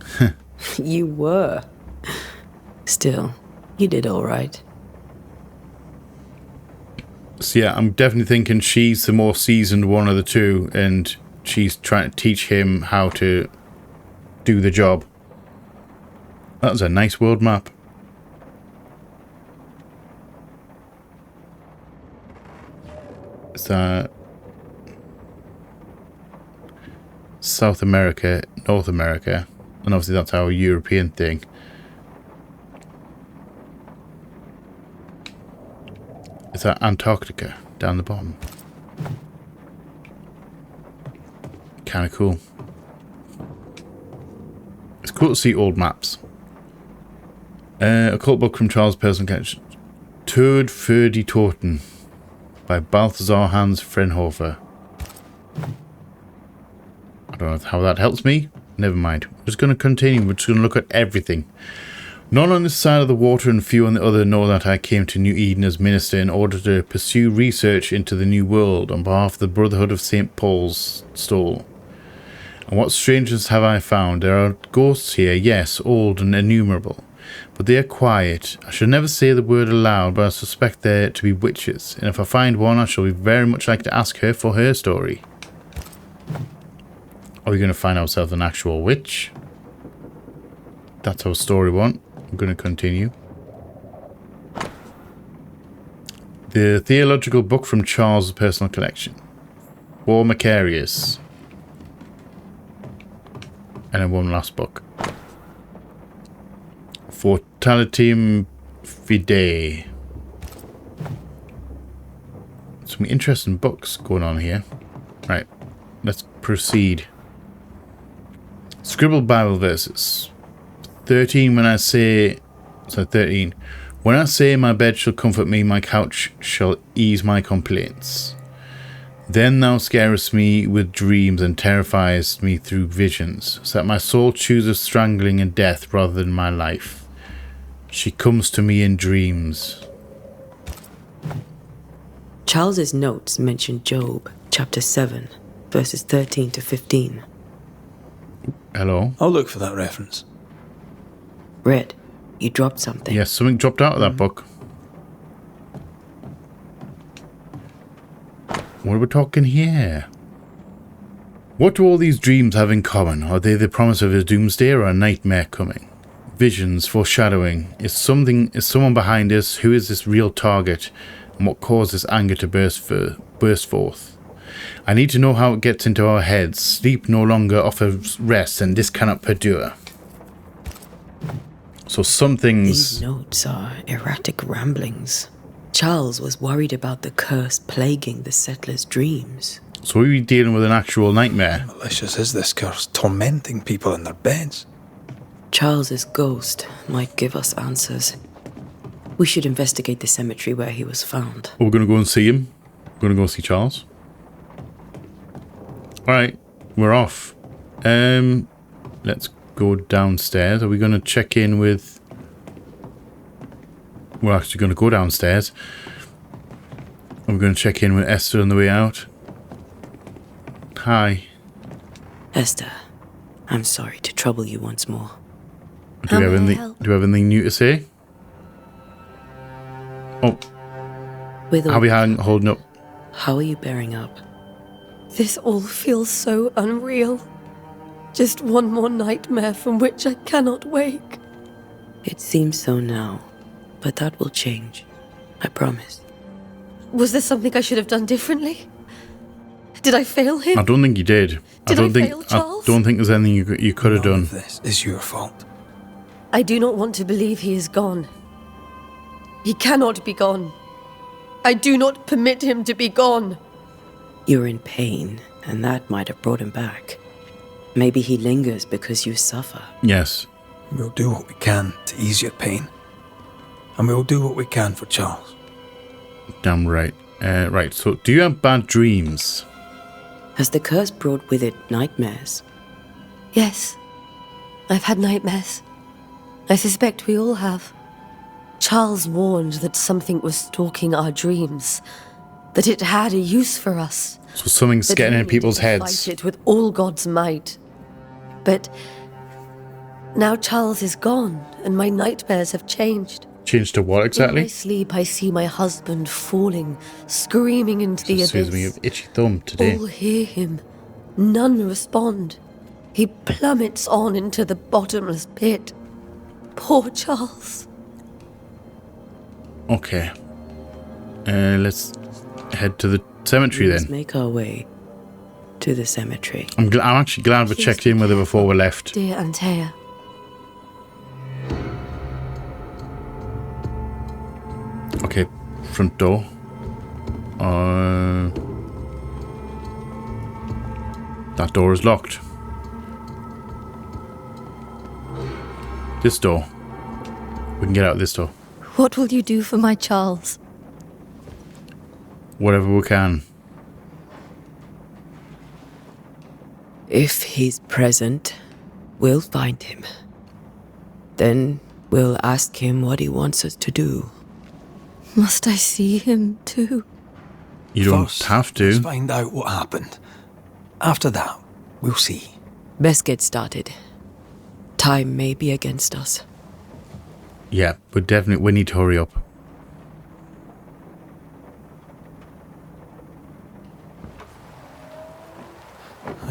You were. Still, you did all right. So yeah, I'm definitely thinking she's the more seasoned one of the two, and she's trying to teach him how to do the job. That was a nice world map. Is that South America, North America, and obviously that's our European thing. Is that Antarctica down the bottom? Kind of cool. It's cool to see old maps. A cult book from Charles Personal Collection. Tod für die Toten by Balthasar Hans Frenhofer. I don't know how that helps me. Never mind. We're just going to continue. We're just going to look at everything. None on this side of the water and few on the other know that I came to New Eden as minister in order to pursue research into the New World on behalf of the Brotherhood of St. Paul's Stole. And what strangeness have I found? There are ghosts here, yes, old and innumerable. But they are quiet. I should never say the word aloud, but I suspect there to be witches. And if I find one, I shall be very much like to ask her for her story. Are we going to find ourselves an actual witch? That's our story one. I'm going to continue. The theological book from Charles' personal collection. War Macarius. And then one last book. Fortalitium Fidei. Some interesting books going on here. Right, let's proceed. Scribbled Bible verses. 13 when I say... So 13. When I say my bed shall comfort me, my couch shall ease my complaints. Then thou scarest me with dreams and terrifiest me through visions, so that my soul chooses strangling and death rather than my life. She comes to me in dreams. Charles's notes mention Job, chapter 7, verses 13 to 15. Hello? I'll look for that reference. Red, you dropped something. Yes, something dropped out of that book. What are we talking here? What do all these dreams have in common? Are they the promise of a doomsday or a nightmare coming? Visions, foreshadowing. Is someone behind us? Who is this real target? And what caused this anger to burst forth? I need to know how it gets into our heads. Sleep no longer offers rest, and this cannot perdure. So some things... These notes are erratic ramblings. Charles was worried about the curse plaguing the settlers' dreams. So are we dealing with an actual nightmare? How malicious is this curse, tormenting people in their beds? Charles's ghost might give us answers. We should investigate the cemetery where he was found. We're going to go and see him. We're going to go see Charles. Alright, we're off. Let's go downstairs. Are we going to check in with... We're actually going to go downstairs. We're going to check in with Esther on the way out. Hi. Esther, I'm sorry to trouble you once more. Do we have anything new to say? Oh, With all how are we holding up? How are you bearing up? This all feels so unreal. Just one more nightmare from which I cannot wake. It seems so now, but that will change. I promise. Was there something I should have done differently? Did I fail him? I don't think you did. Did I fail Charles? I don't think there's anything you could have None done. of this is your fault. I do not want to believe he is gone. He cannot be gone. I do not permit him to be gone. You're in pain, and that might have brought him back. Maybe he lingers because you suffer. Yes. We'll do what we can to ease your pain. And we'll do what we can for Charles. Damn right. Right, so do you have bad dreams? Has the curse brought with it nightmares? Yes, I've had nightmares. I suspect we all have. Charles warned that something was stalking our dreams, that it had a use for us. So something's that getting we in people's needed to heads. Fight it with all God's might. But now Charles is gone, and my nightmares have changed. Changed to what In exactly? my sleep, I see my husband falling, screaming into the Excuse me, you abyss. have itchy thumb today. All hear him. None respond. He plummets on into the bottomless pit. Poor Charles. Okay. Let's head to the cemetery Let's then. make our way to the cemetery. I'm actually glad we Please checked be in with her before we careful, left. Dear Antea. Okay, front door. That door is locked. This door. We can get out this door. What will you do for my Charles? Whatever we can. If he's present, we'll find him. Then we'll ask him what he wants us to do. Must I see him too? You don't First, have let's to. find out what happened. After that, we'll see. Best get started. Time may be against us. Yeah, but definitely we need to hurry up.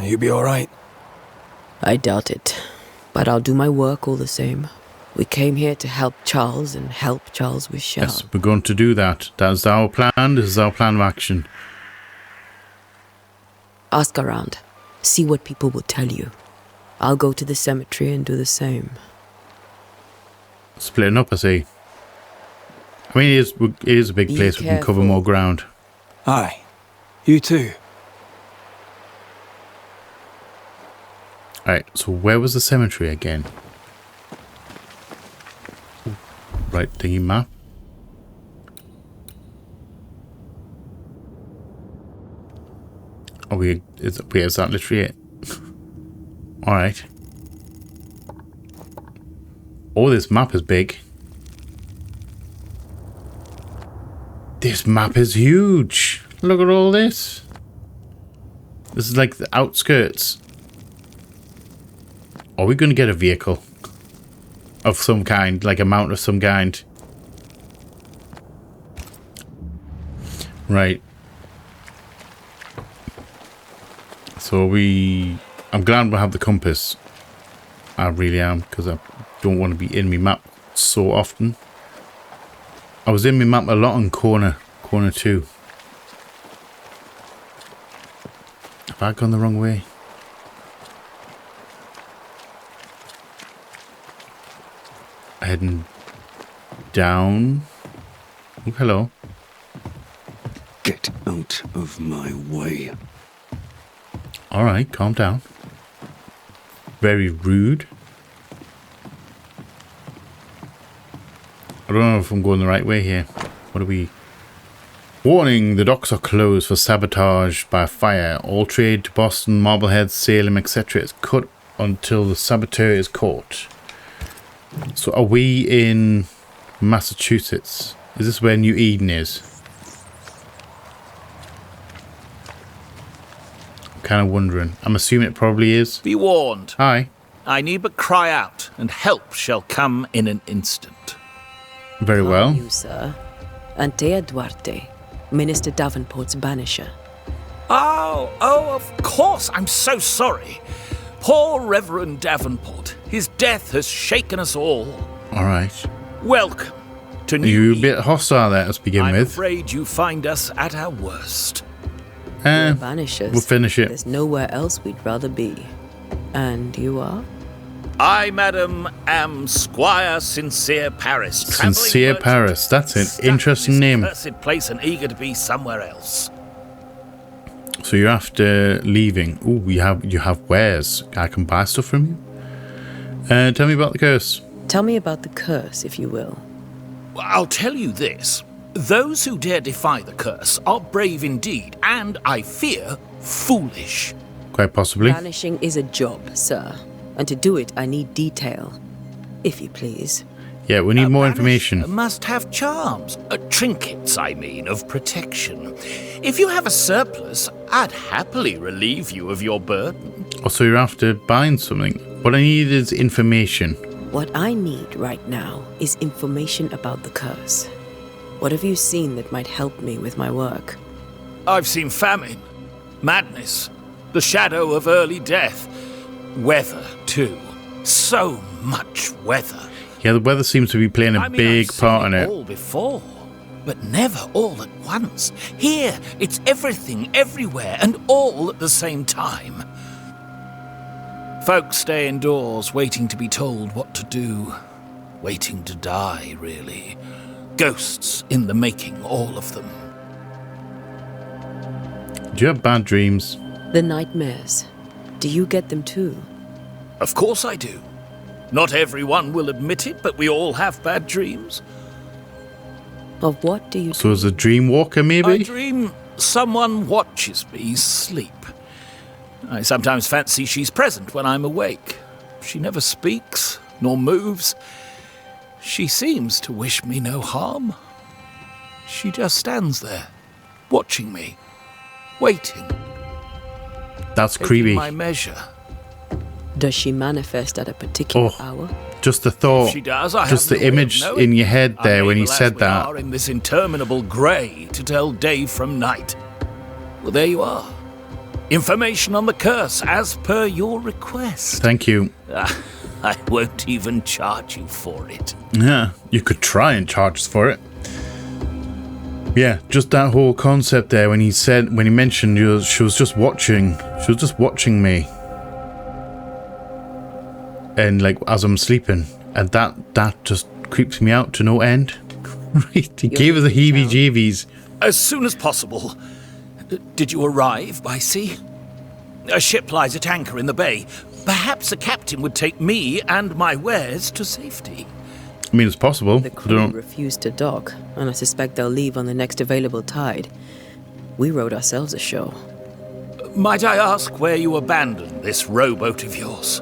You be alright? I doubt it, but I'll do my work all the same. We came here to help Charles and help Charles with Shell. Yes, we're going to do that. That's our plan. This is our plan of action. Ask around. See what people will tell you. I'll go to the cemetery and do the same. Splitting up, I see. I mean, it is a big Be place. We can cover careful. more ground. Aye. You too. Alright, so where was the cemetery again? Ooh, right thingy map. Oh, is that literally it? Alright. Oh, this map is big. This map is huge. Look at all this. This is like the outskirts. Are we going to get a vehicle of some kind, like a mount of some kind? Right. So I'm glad we have the compass. I really am, because I don't want to be in my map so often. I was in my map a lot on corner 2. Have I gone the wrong way? Heading down. Oh, hello. Get out of my way. Alright, calm down. Very rude. I don't know if I'm going the right way here. What are we... Warning, the docks are closed for sabotage by fire. All trade to Boston, Marblehead, Salem, etc. is cut until the saboteur is caught. So are we in Massachusetts? Is this where New Eden is? I'm kind of wondering. I'm assuming it probably is. Be warned. Hi. I need but cry out, and help shall come in an instant. Very well. You, sir. Antea Duarte, Minister Davenport's banisher. Oh, of course. I'm so sorry. Poor Reverend Davenport. His death has shaken us all. All right. Welcome to New You're a Eden. bit hostile there to begin I'm with. afraid you find us at our worst. We're banishers. We'll finish it. There's nowhere else we'd rather be. And you are? I, madam, am Squire Sincere Paris. Sincere Paris. That's an interesting name. Cursed place and eager to be somewhere else. So you're after leaving. Oh, you have wares. I can buy stuff from you. Tell me about the curse. Tell me about the curse, if you will. Well, I'll tell you this. Those who dare defy the curse are brave indeed, and, I fear, foolish. Quite possibly. Banishing is a job, sir. And to do it, I need detail. If you please. Yeah, we need more information. Must have charms. Trinkets, I mean, of protection. If you have a surplus, I'd happily relieve you of your burden. Also, you're after buying something. What I need is information. What I need right now is information about the curse. What have you seen that might help me with my work? I've seen famine, madness, the shadow of early death, weather, too. So much weather. Yeah, the weather seems to be playing a big part in it. All before, but never all at once. Here, it's everything, everywhere, and all at the same time. Folks stay indoors, waiting to be told what to do. Waiting to die, really. Ghosts in the making, all of them. Do you have bad dreams? The nightmares. Do you get them too? Of course I do. Not everyone will admit it, but we all have bad dreams. Of what do you So as a dream walker, maybe? I dream someone watches me sleep. I sometimes fancy she's present when I'm awake. She never speaks, nor moves. She seems to wish me no harm. She just stands there, watching me, waiting. That's taking creepy. My measure. Does she manifest at a particular hour? Just the thought. If she does, I just have the no way of image knowing. in your head there when you Unable as said we that. are in this interminable grey to tell day from night. Well, there you are. Information on the curse as per your request. Thank you. I won't even charge you for it. Yeah, you could try and charge us for it. Yeah, just that whole concept there when he mentioned she was just watching. She was just watching me. And like as I'm sleeping, and that just creeps me out to no end. Right, he gave her the heebie-jeebies. As soon as possible. Did you arrive by sea? A ship lies at anchor in the bay. Perhaps a captain would take me and my wares to safety. I mean, it's possible. The crew refused to dock, and I suspect they'll leave on the next available tide. We rode ourselves ashore. Might I ask where you abandoned this rowboat of yours?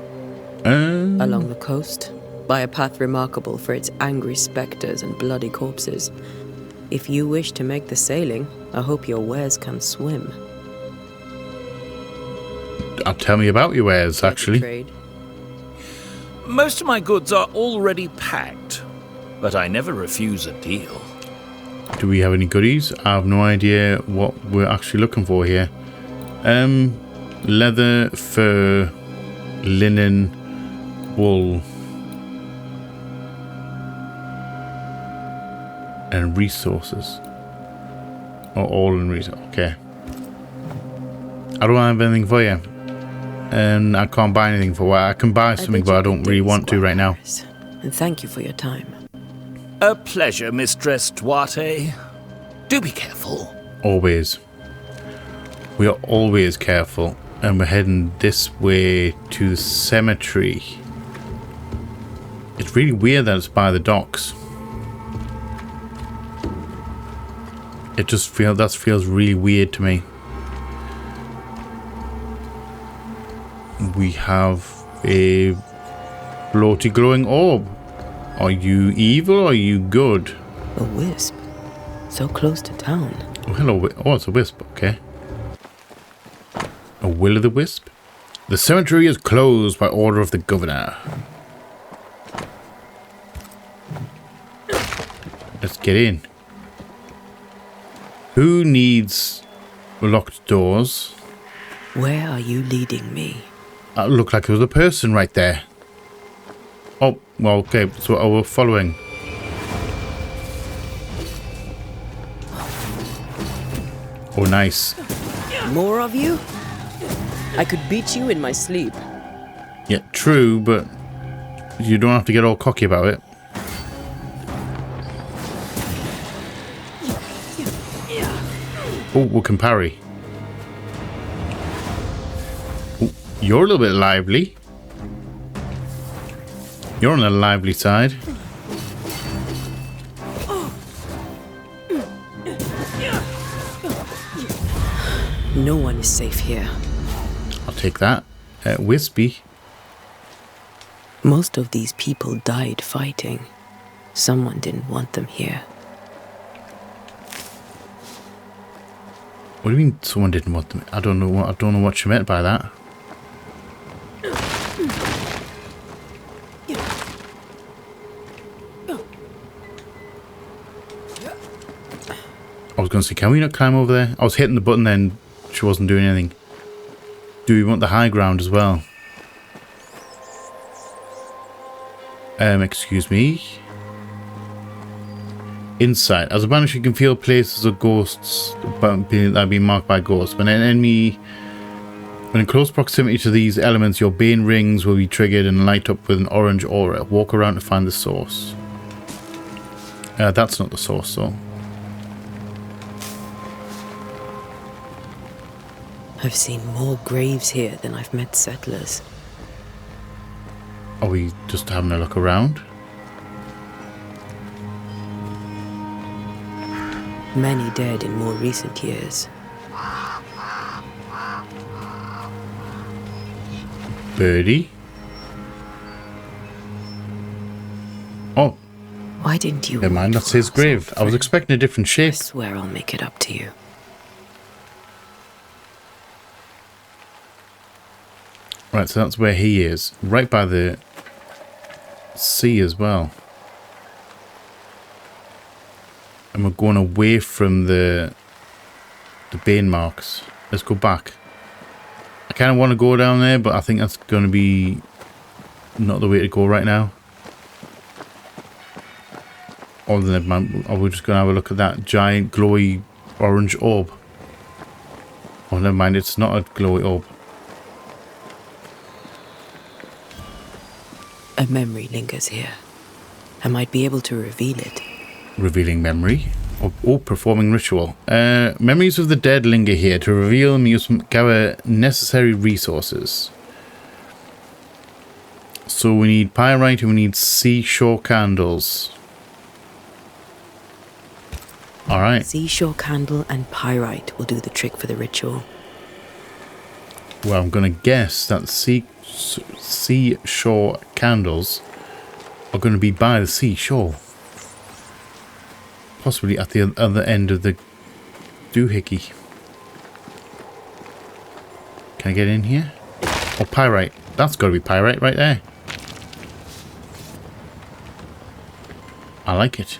Along the coast, by a path remarkable for its angry spectres and bloody corpses. If you wish to make the sailing, I hope your wares can swim. Tell me about your wares, actually. Trade. Most of my goods are already packed, but I never refuse a deal. Do we have any goodies? I have no idea what we're actually looking for here. Leather, fur, linen, wool, and resources. Oh, all in resources. Okay. I don't have anything for you. And I can't buy anything for it. I can buy something, but I don't really want to right now. And thank you for your time. A pleasure, Mistress Duarte. Do be careful. Always. We are always careful. And we're heading this way to the cemetery. It's really weird that it's by the docks. It just feels really weird to me. We have a floaty glowing orb. Are you evil or are you good? A wisp. So close to town. Oh, hello. Oh, it's a wisp. Okay. A will-o'-the-wisp? The cemetery is closed by order of the governor. Let's get in. Who needs locked doors? Where are you leading me? It looked like it was a person right there. Oh, well, okay. So we're following. Oh, nice. More of you? I could beat you in my sleep. Yeah, true, but you don't have to get all cocky about it. Oh, we can parry. Oh, you're a little bit lively. You're on the lively side. No one is safe here. I'll take that. Wispy. Most of these people died fighting. Someone didn't want them here. What do you mean someone didn't want them? I don't know what you meant by that. I was going to say, can we not climb over there? I was hitting the button then she wasn't doing anything. Do we want the high ground as well? Excuse me. Insight. As a banisher, you can feel places of ghosts that have been marked by ghosts. When an enemy, when in close proximity to these elements, your bane rings will be triggered and light up with an orange aura. Walk around to find the source. That's not the source, though. I've seen more graves here than I've met settlers. Are we just having a look around? Many dead in more recent years. Birdie? Oh. Why didn't you? Never mind, that's his grave. I was expecting a different shape. I swear I'll make it up to you. Right, so that's where he is. Right by the sea as well. And we're going away from the bane marks. Let's go back. I kind of want to go down there, but I think that's going to be not the way to go right now. Or we're just going to have a look at that giant glowy orange orb. Oh, never mind, it's not a glowy orb. A memory lingers here. I might be able to reveal it. Revealing memory? Oh, performing ritual. Memories of the dead linger here. To reveal them, you must gather necessary resources. So we need pyrite and we need seashore candles. Alright. Seashore candle and pyrite will do the trick for the ritual. Well, I'm going to guess that seashore candles are going to be by the seashore. Possibly at the other end of the doohickey. Can I get in here? Oh, pyrite. That's got to be pyrite right there. I like it.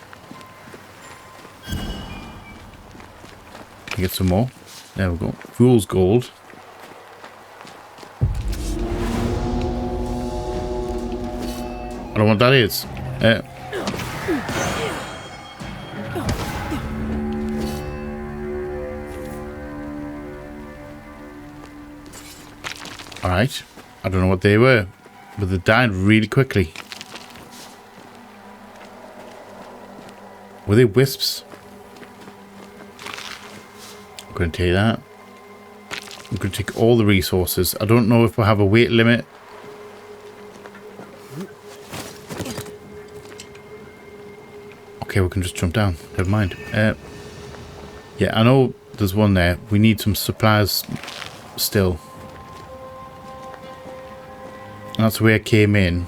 Get some more. There we go. Fool's gold. I don't know what that is. Alright. I don't know what they were, but they died really quickly. Were they wisps? I'm going to take that. I'm going to take all the resources. I don't know if we'll have a weight limit. Okay, we can just jump down. Never mind. Yeah, I know there's one there. We need some supplies still. And that's where I came in.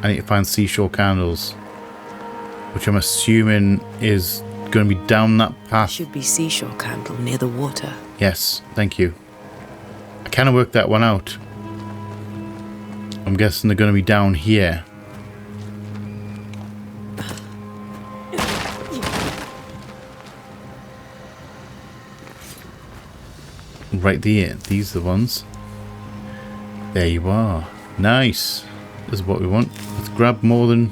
I need to find seashore candles, which I'm assuming is going to be down that path. Should be seashore candle near the water. Yes, thank you. I kind of worked that one out. I'm guessing they're going to be down here. Right there. These are the ones. There you are. Nice. This is what we want. Let's grab more than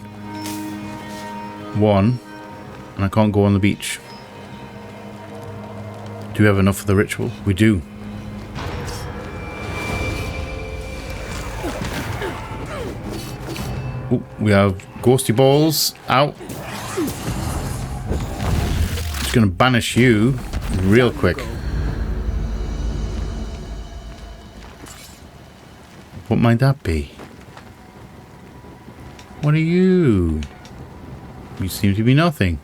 one. And I can't go on the beach. Do we have enough for the ritual? We do. Ooh, we have ghosty balls out. Just gonna banish you real quick. What might that be? What are you? You seem to be nothing.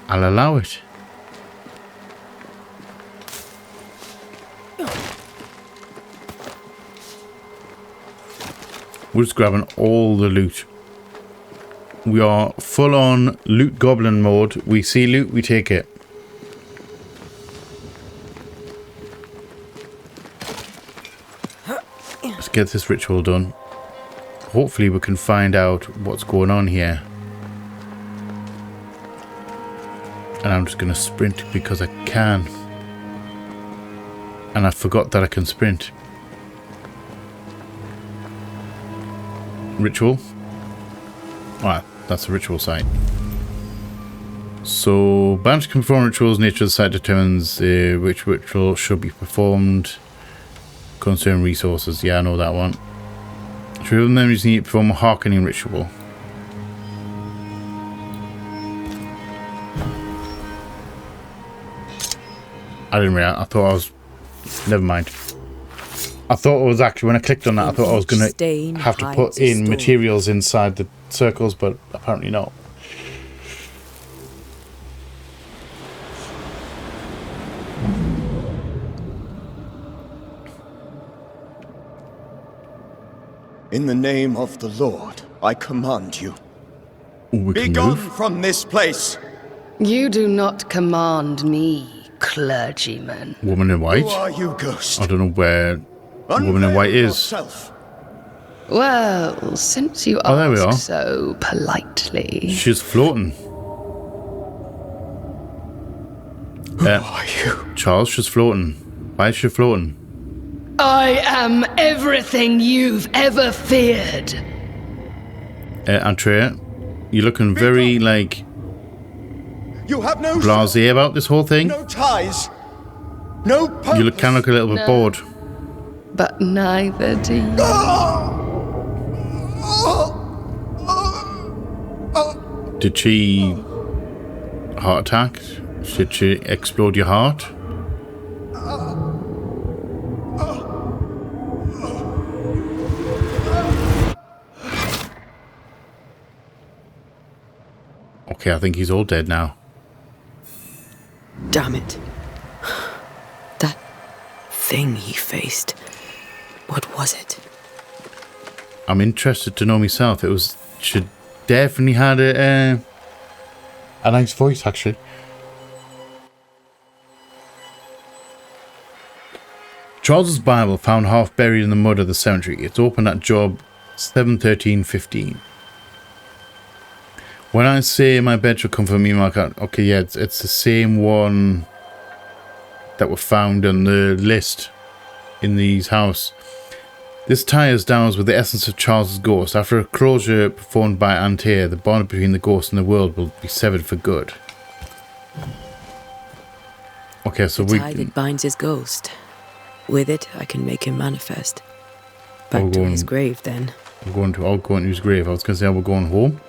I'll allow it. We're just grabbing all the loot. We are full on loot goblin mode. We see loot, we take it. Let's get this ritual done. Hopefully we can find out what's going on here. And I'm just going to sprint because I can. And I forgot that I can sprint. Ritual. Alright, that's the ritual site. So, bound to perform rituals, nature of the site determines which ritual should be performed. Concern resources. Yeah, I know that one. True memories need to perform a hearkening ritual. I didn't realize. I thought I was... Never mind. I thought it was actually, when I clicked on that, I thought I was going to have to put in materials inside the circles, but apparently not. In the name of the Lord, I command you. Be gone from this place. You do not command me, clergyman. Woman in white? Who are you, ghost? I don't know where Woman in white is. Yourself. Well, since you there we are. ask so politely. She's floating. Who are you? Charles, she's floating. Why is she floating? I am everything you've ever feared. Andrea, you're looking very, like, You have no blasé about this whole thing. no ties. No purpose. You look kind of look a little bit bored. But neither do you. Did she heart attack? Did she explode your heart? Okay, I think he's all dead now. Damn it. That thing he faced. What was it? I'm interested to know myself. It was... She definitely had a nice voice, actually. Charles's Bible found half buried in the mud of the cemetery. It's open at Job 7:13-15. When I say my bed should come from me, Mark, okay, yeah, it's the same one that were found on the list in these house. This tie us down with the essence of Charles's ghost. After a closure performed by Antea, the bond between the ghost and the world will be severed for good. Okay, so the tie that binds his ghost. With it, I can make him manifest. Back to his grave, then. I'll go into his grave. I was going to say we're going home.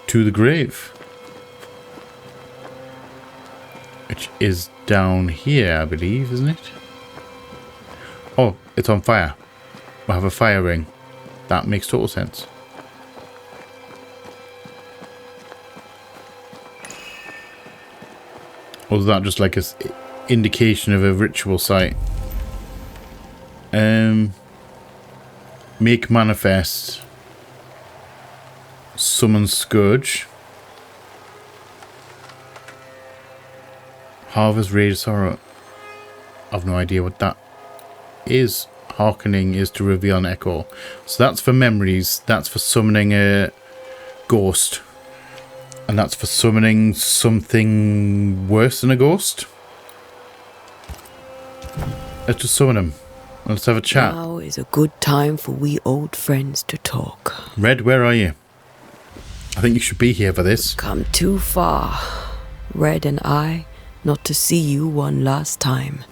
To the grave. Which is down here, I believe, isn't it? Oh, it's on fire. I have a fire ring. That makes total sense. Or is that just like an indication of a ritual site? Make manifest. Summon Scourge. Harvest Rage Sorrow. I've no idea what that is. Hearkening is to reveal an echo. So that's for memories. That's for summoning a ghost. And that's for summoning something worse than a ghost. Let's just summon him. Let's have a chat. Now is a good time for we old friends to talk. Red, where are you? I think you should be here for this. Come too far, Red and I, not to see you one last time.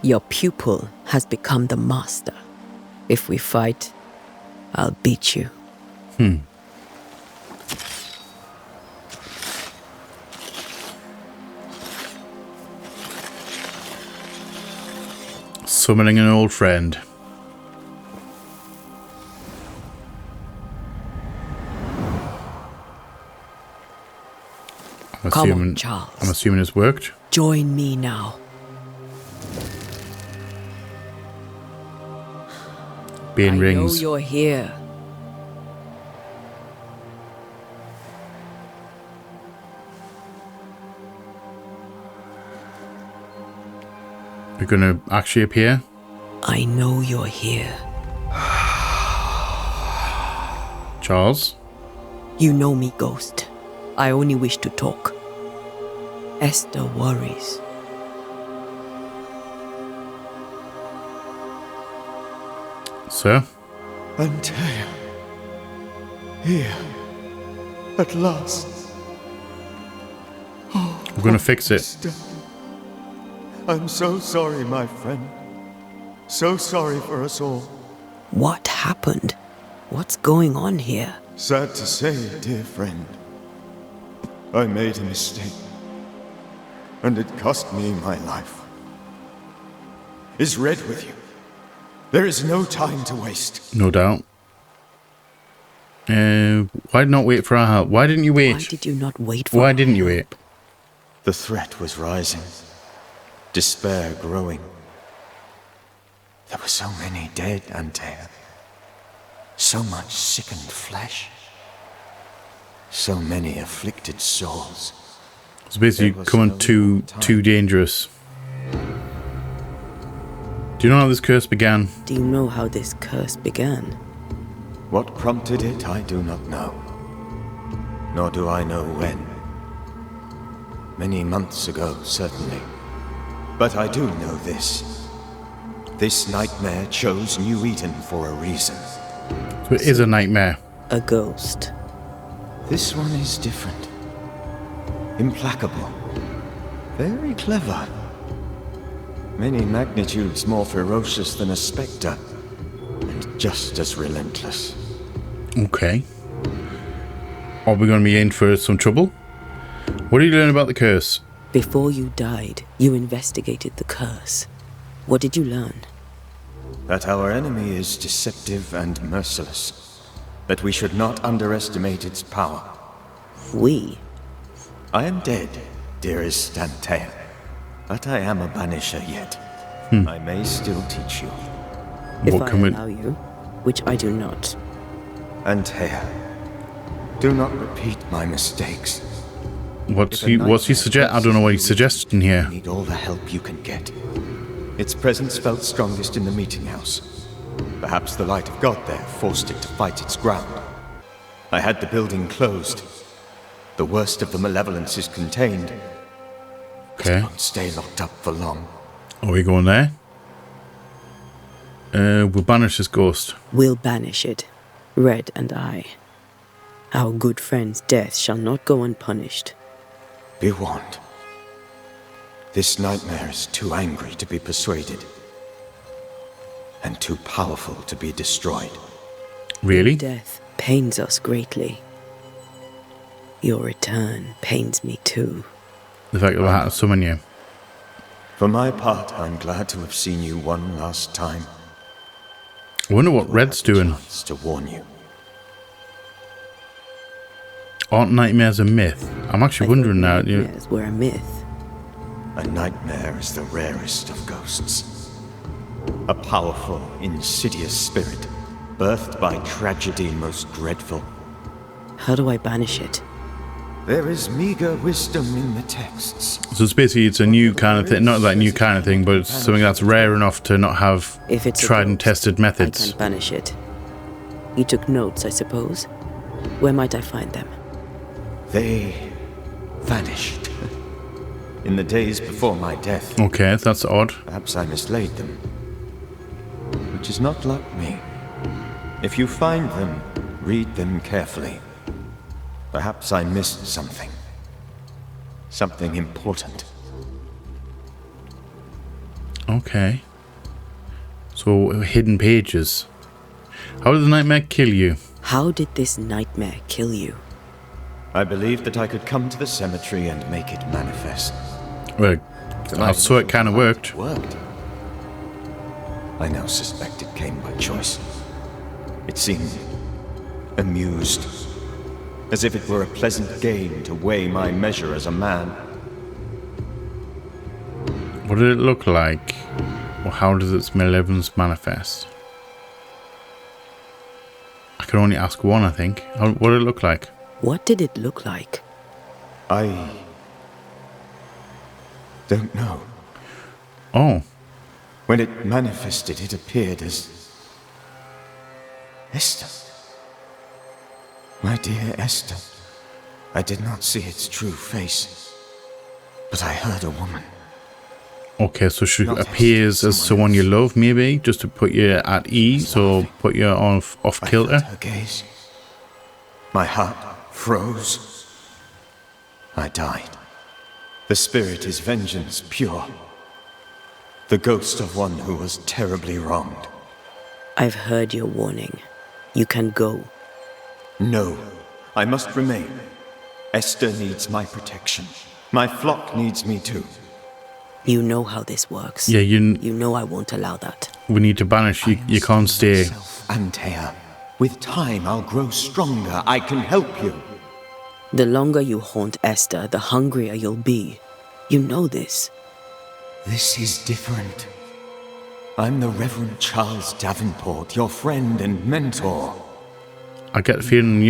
Your pupil has become the master. If we fight, I'll beat you. Summoning an old friend. Come on, Charles. I'm assuming it's worked. Join me now. Being rings. I know you're here. You're gonna actually appear? I know you're here. Charles? You know me, Ghost. I only wish to talk. Esther worries. Sir? Antea. Here. At last. Oh, we're gonna fix it. I'm so sorry, my friend. So sorry for us all. What happened? What's going on here? Sad to say, dear friend. I made a mistake. And it cost me my life. Is Red with you? There is no time to waste. No doubt. Why not wait for our help? Why didn't you wait? Why did you not wait for Why didn't you wait? The threat was rising. Despair growing. There were so many dead, Antea. So much sickened flesh. So many afflicted souls. It's basically coming too dangerous. Do you know how this curse began? Do you know how this curse began? What prompted it, I do not know. Nor do I know when. Many months ago, certainly. But I do know this. This nightmare chose New Eden for a reason. So it is a nightmare. A ghost. This one is different. Implacable. Very clever. Many magnitudes more ferocious than a spectre. And just as relentless. Okay. Are we going to be in for some trouble? What did you learn about the curse? Before you died, you investigated the curse. What did you learn? That our enemy is deceptive and merciless. That we should not underestimate its power. We? I am dead, dearest Antea. But I am a banisher yet. I may still teach you. If I allow you, which I do not. Antea, do not repeat my mistakes. What's he suggest? I don't know what he's suggesting here. Need all the help you can get. Its presence felt strongest in the meeting house. Perhaps the light of God there forced it to fight its ground. I had the building closed. The worst of the malevolence is contained. Okay. It won't stay locked up for long. Are we going there? We'll banish this ghost. We'll banish it, Red and I. Our good friend's death shall not go unpunished. Be warned. This nightmare is too angry to be persuaded. And too powerful to be destroyed. Really? Your death pains us greatly. Your return pains me too. The fact that I had to summon you. For my part, I'm glad to have seen you one last time. I wonder what Red's doing. To warn you. Aren't nightmares a myth? I'm actually wondering now. Nightmares were a myth. A nightmare is the rarest of ghosts. A powerful, insidious spirit, birthed by tragedy most dreadful. How do I banish it? There is meager wisdom in the texts. So it's a new kind of thing. Not like new kind of thing, but it's something that's rare enough to not have If it's tried and tested I methods. can banish it. You took notes, I suppose. Where might I find them? They vanished. In the days before my death. Okay, that's odd. Perhaps I mislaid them. Which is not like me. If you find them, read them carefully. Perhaps I missed something. Something important. Okay. So, hidden pages. How did the nightmare kill you? How did this nightmare kill you? I believed that I could come to the cemetery and make it manifest. Well, I saw it kind of worked. Worked. I now suspect it came by choice. It seemed amused. As if it were a pleasant game to weigh my measure as a man. What did it look like? Or how does its malevolence manifest? I can only ask one, I think. What did it look like? What did it look like? I don't know. Oh. When it manifested, it appeared as Esther. My dear Esther. I did not see its true face, but I heard a woman. Okay, so she appears as someone you love, maybe, just to put you at ease or put you off kilter. I felt her gaze. My heart froze. I died. The spirit is vengeance pure. The ghost of one who was terribly wronged. I've heard your warning. You can go. No, I must remain. Esther needs my protection. My flock needs me too. You know how this works. Yeah, you know I won't allow that. We need to banish you. You can't stay. Antea, with time I'll grow stronger. I can help you. The longer you haunt Esther, the hungrier you'll be. You know this. This is different. I'm the Reverend Charles Davenport, your friend and mentor. I get the feeling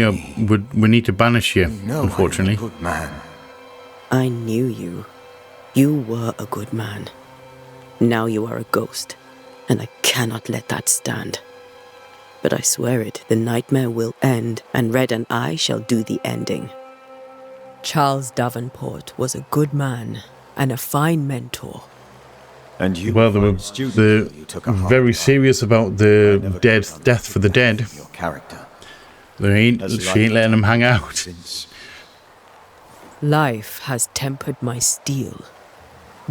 we need to banish you, unfortunately. I'm a good man. I knew you. You were a good man. Now you are a ghost, and I cannot let that stand. But I swear it, the nightmare will end, and Red and I shall do the ending. Charles Davenport was a good man and a fine mentor. And you, well, they were very serious about the death for the dead. Your character. She ain't letting them hang out. Life has tempered my steel.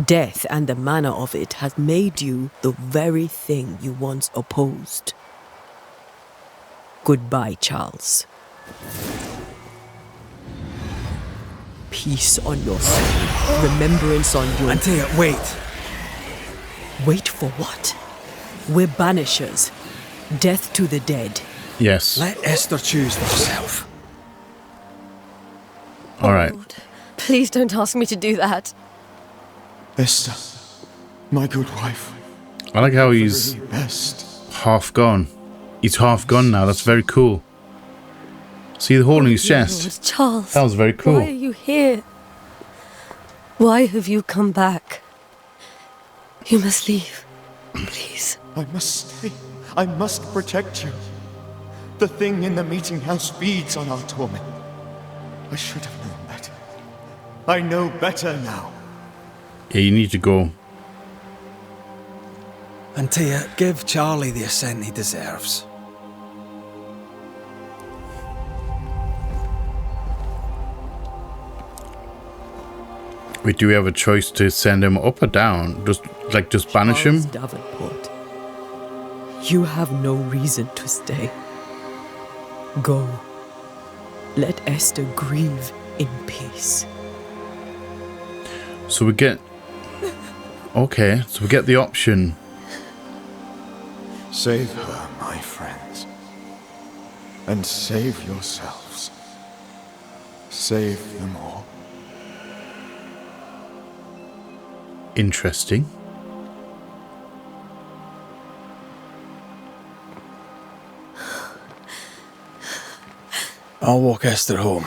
Death and the manner of it has made you the very thing you once opposed. Goodbye, Charles. Peace on your soul. Remembrance on your... Antea, wait. Wait for what? We're banishers. Death to the dead. Yes. Let Esther choose for herself. All right. Lord, please don't ask me to do that. Esther, my good wife. I like how he's half gone. He's half gone now. That's very cool. See the hole in his chest? Lord, Charles, that was very cool. Why are you here? Why have you come back? You must leave. Please. I must stay. I must protect you. The thing in the meeting house feeds on our torment. I should have known better. I know better now. Yeah, you need to go. And Tia, give Charlie the ascent he deserves. Wait, do we have a choice to send him up or down? Just banish him? Charles Davenport, you have no reason to stay. Go. Let Esther grieve in peace. So we get... Okay, so we get the option. Save her, my friends. And save yourselves. Save them all. Interesting. I'll walk Esther home.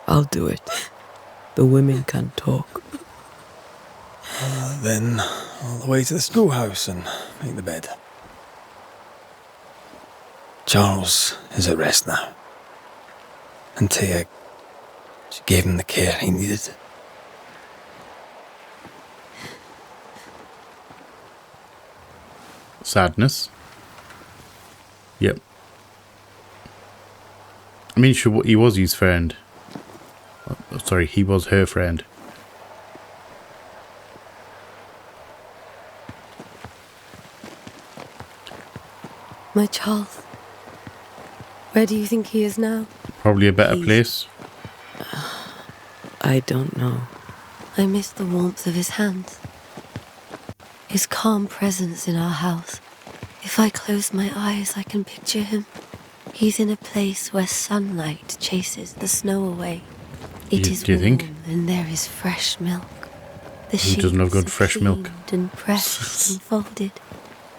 I'll do it. The women can talk. Then all the way to the schoolhouse and make the bed. Charles is at rest now. And Tia, she gave him the care he needed. Sadness. Yep. I mean, he was his friend. Oh, sorry, he was her friend. My Charles. Where do you think he is now? Probably a better place. I don't know. I miss the warmth of his hands. His calm presence in our house. If I close my eyes, I can picture him. He's in a place where sunlight chases the snow away. It is do you warm, think? and there is fresh milk. The He doesn't have sheets good are fresh milk. cleaned and pressed and folded.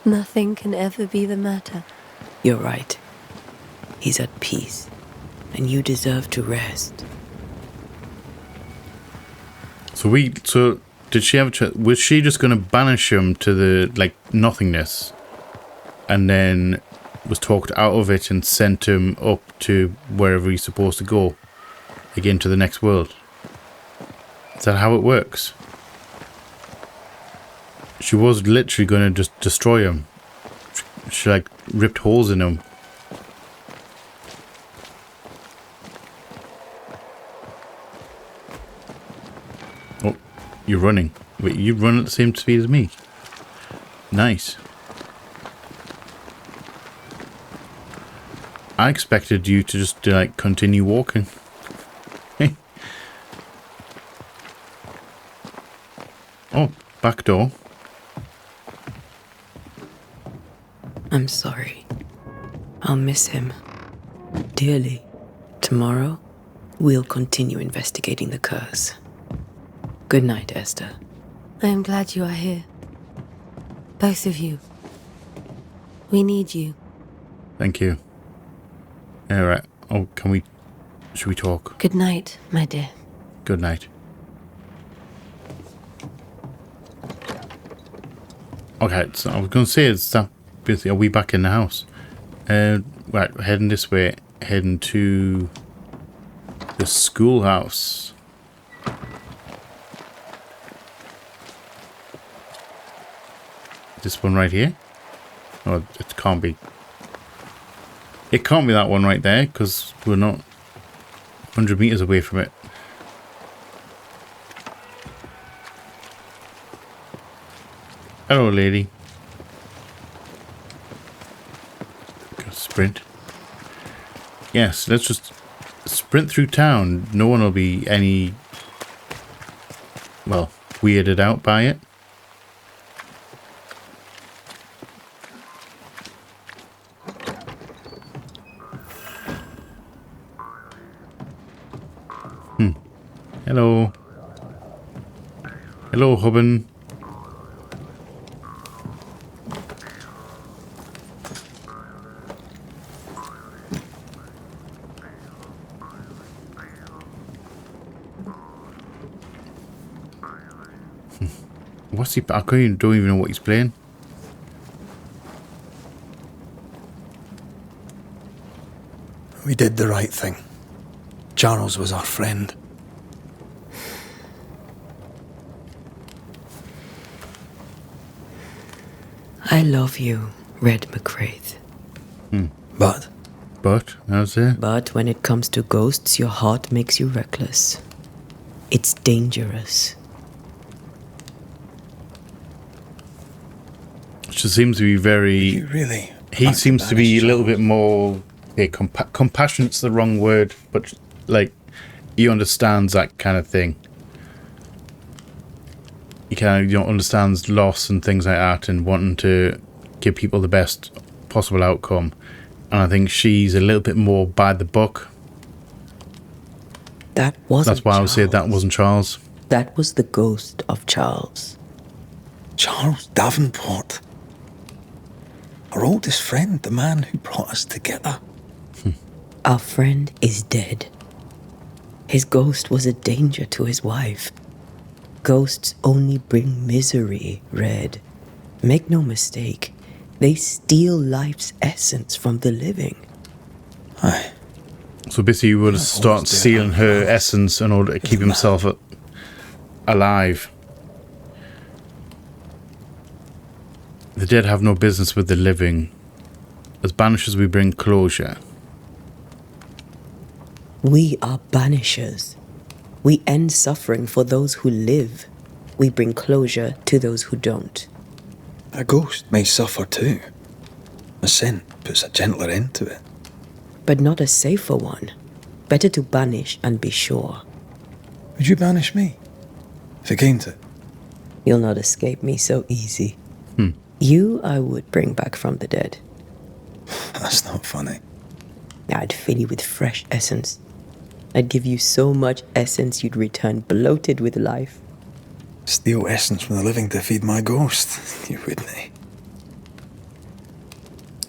Nothing can ever be the matter. You're right. He's at peace, and you deserve to rest. So did she have was she just going to banish him to the nothingness, and then was talked out of it and sent him up to wherever he's supposed to go, again to the next world? Is that how it works? She was literally going to just destroy him. She ripped holes in him. Oh, you're running. Wait, you run at the same speed as me. Nice. I expected you to just continue walking. Hey. Oh, back door. I'm sorry. I'll miss him dearly. Tomorrow, we'll continue investigating the curse. Good night, Esther. I am glad you are here. Both of you. We need you. Thank you. Alright. Oh, should we talk? Good night, my dear. Good night. Okay, so I was going to say, are we back in the house? Right, we're heading this way. Heading to the schoolhouse. This one right here? Oh, it can't be. It can't be that one right there, because we're not 100 meters away from it. Hello, lady. Gotta sprint. Yes, let's just sprint through town. No one will be weirded out by it. Hello. Hello, Hubben. What's he? Don't even know what he's playing. We did the right thing. Charles was our friend. I love you, Red McCraith. But? That's it. But when it comes to ghosts, your heart makes you reckless. It's dangerous. She seems to be very... Really? He seems to be a little bit more... Yeah, compassionate's the wrong word, but like, he understands that kind of thing. He kind of understands loss and things like that and wanting to give people the best possible outcome. And I think she's a little bit more by the book. That wasn't That's why I would say Charles. that wasn't Charles. That was the ghost of Charles. Charles Davenport. Our oldest friend, the man who brought us together. Our friend is dead. His ghost was a danger to his wife. Ghosts only bring misery, Red. Make no mistake, they steal life's essence from the living. Aye. So basically, he would start stealing her essence in order to keep himself alive. The dead have no business with the living. As banishers, we bring closure. We are banishers. We end suffering for those who live. We bring closure to those who don't. A ghost may suffer too. A sin puts a gentler end to it. But not a safer one. Better to banish and be sure. Would you banish me? If it came to it? You'll not escape me so easy. You I would bring back from the dead. That's not funny. I'd fill you with fresh essence. I'd give you so much essence you'd return bloated with life. Steal essence from the living to feed my ghost. You wouldn't.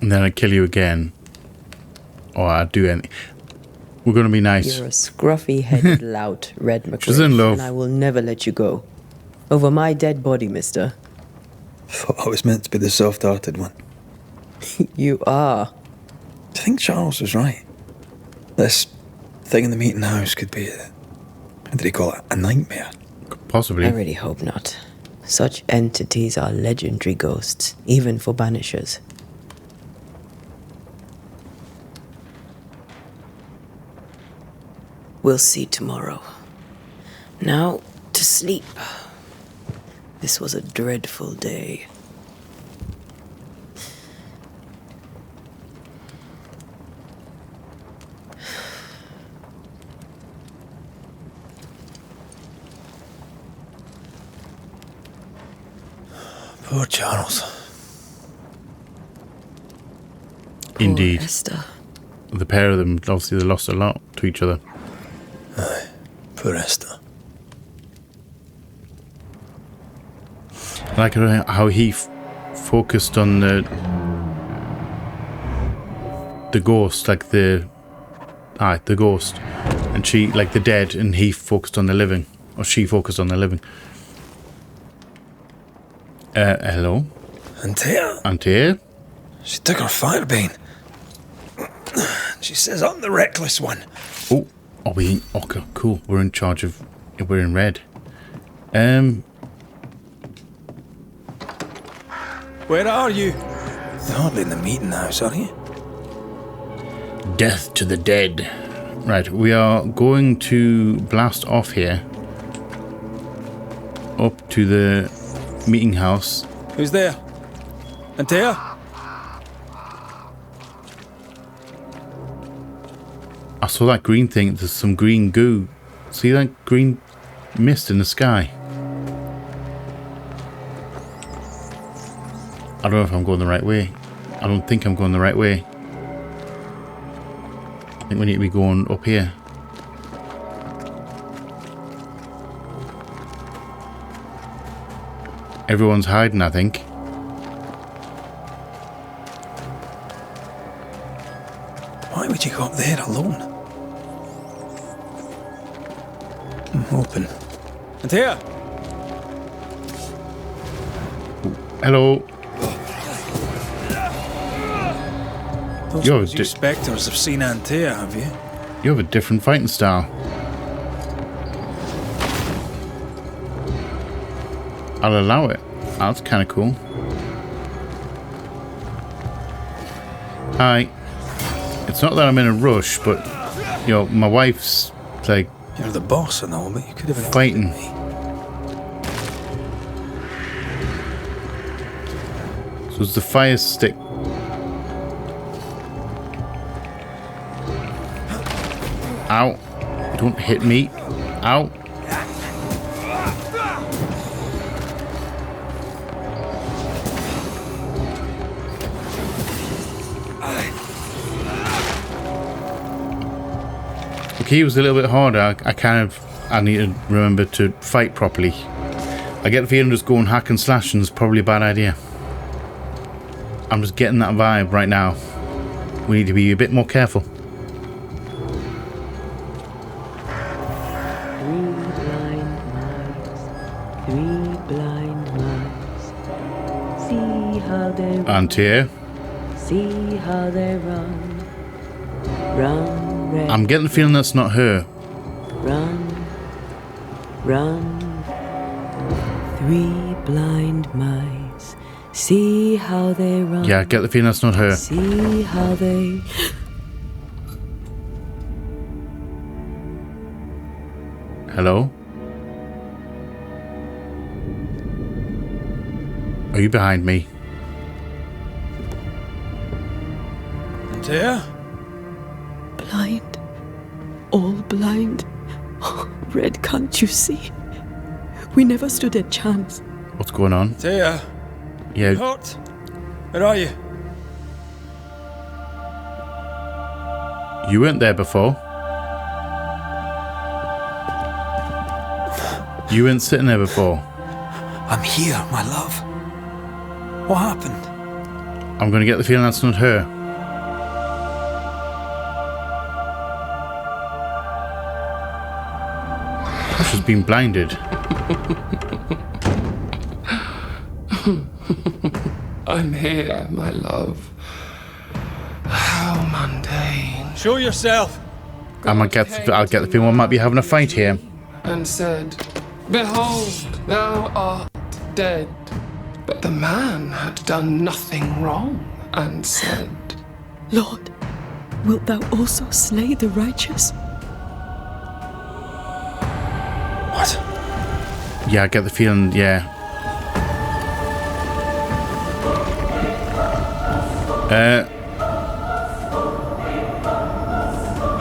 And then I'd kill you again. Or I'd do anything. We're going to be nice. You're a scruffy-headed lout, Red McCraith, She's in love. and I will never let you go. Over my dead body, mister. Thought I was meant to be the soft-hearted one. You are. I think Charles was right. This thing in the meeting house could be what did he call it? A nightmare? Possibly. I really hope not. Such entities are legendary ghosts, even for banishers. We'll see tomorrow. Now, to sleep. This was a dreadful day. Poor Charles. Indeed. Esther. The pair of them, obviously, they lost a lot to each other. Aye, poor Esther. I like how he focused on the ghost, like the ghost, and she, like the dead, and he focused on the living, or she focused on the living. Hello? Antea? Antea? She took her firebane. She says I'm the reckless one. Oh, are we? Okay, cool. We're in charge of. We're in red. Where are you? You're hardly in the meeting house, are you? Death to the dead. Right, we are going to blast off here. Up to the meeting house. Who's there? Antea? I saw that green thing. There's some green goo. See that green mist in the sky? I don't know if I'm going the right way. I don't think I'm going the right way. I think we need to be going up here. Everyone's hiding, I think. Why would you go up there alone? Open. Antea? Hello. Don't suppose you spectres have seen Antea, have you? You have a different fighting style. I'll allow it. That's kind of cool. Hi. It's not that I'm in a rush, but you know, my wife's like. You're the boss and all, but you could have fighting. Me. So it's the fire stick. Ow. Don't hit me. Ow. Okay, it was a little bit harder. I need to remember to fight properly. I get the feeling just going hack and slashing is probably a bad idea. I'm just getting that vibe right now. We need to be a bit more careful. And here. See how they run. Run, red. I'm getting the feeling that's not her. Run. Run. 3 blind mice. See how they run. Yeah, I get the feeling that's not her. See how they... Hello? Are you behind me? Antea? Blind. All blind. Red, can't you see? We never stood a chance. What's going on? Antea? Yeah. You hurt? Where are you? You weren't there before. You weren't sitting there before. I'm here, my love. What happened? I'm gonna get the feeling that's not her. She's been blinded. I'm here, my love. How mundane. Show yourself. I'll get the feeling we might be having a fight here. And said, behold, thou art dead. But the man had done nothing wrong, and said, Lord, wilt thou also slay the righteous? What? Yeah, I get the feeling, yeah.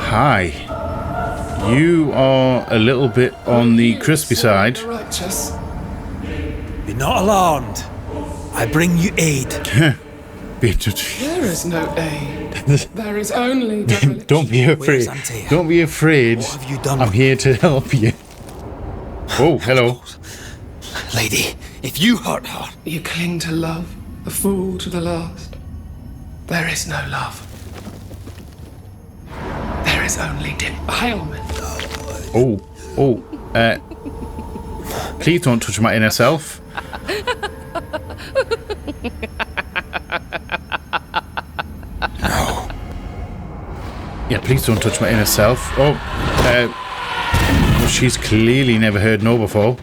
Hi. You are a little bit on the crispy side. Righteous. Be not alarmed. I bring you aid. There is no aid. There is only devilish. Don't be afraid. Don't be afraid. What have you done? I'm here to help you. Oh, hello. Lady, if you hurt her... You cling to love, a fool to the last. There is no love. There is only defilement. Please don't touch my inner self. No. Yeah, please don't touch my inner self. She's clearly never heard no before.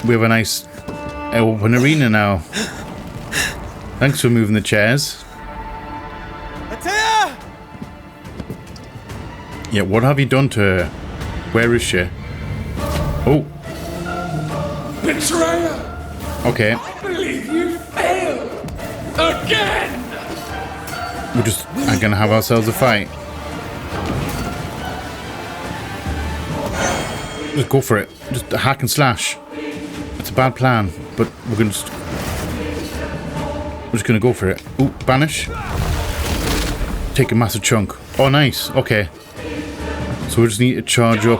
We have a nice open arena now. Thanks for moving the chairs. Antea! Yeah, what have you done to her? Where is she? Oh. Betrayer! Okay. I believe you failed again! We just are gonna have ourselves a fight. Just go for it. Just hack and slash. It's a bad plan, but we're just gonna go for it. Ooh, banish. Take a massive chunk. Oh, nice. Okay. So we just need to charge up.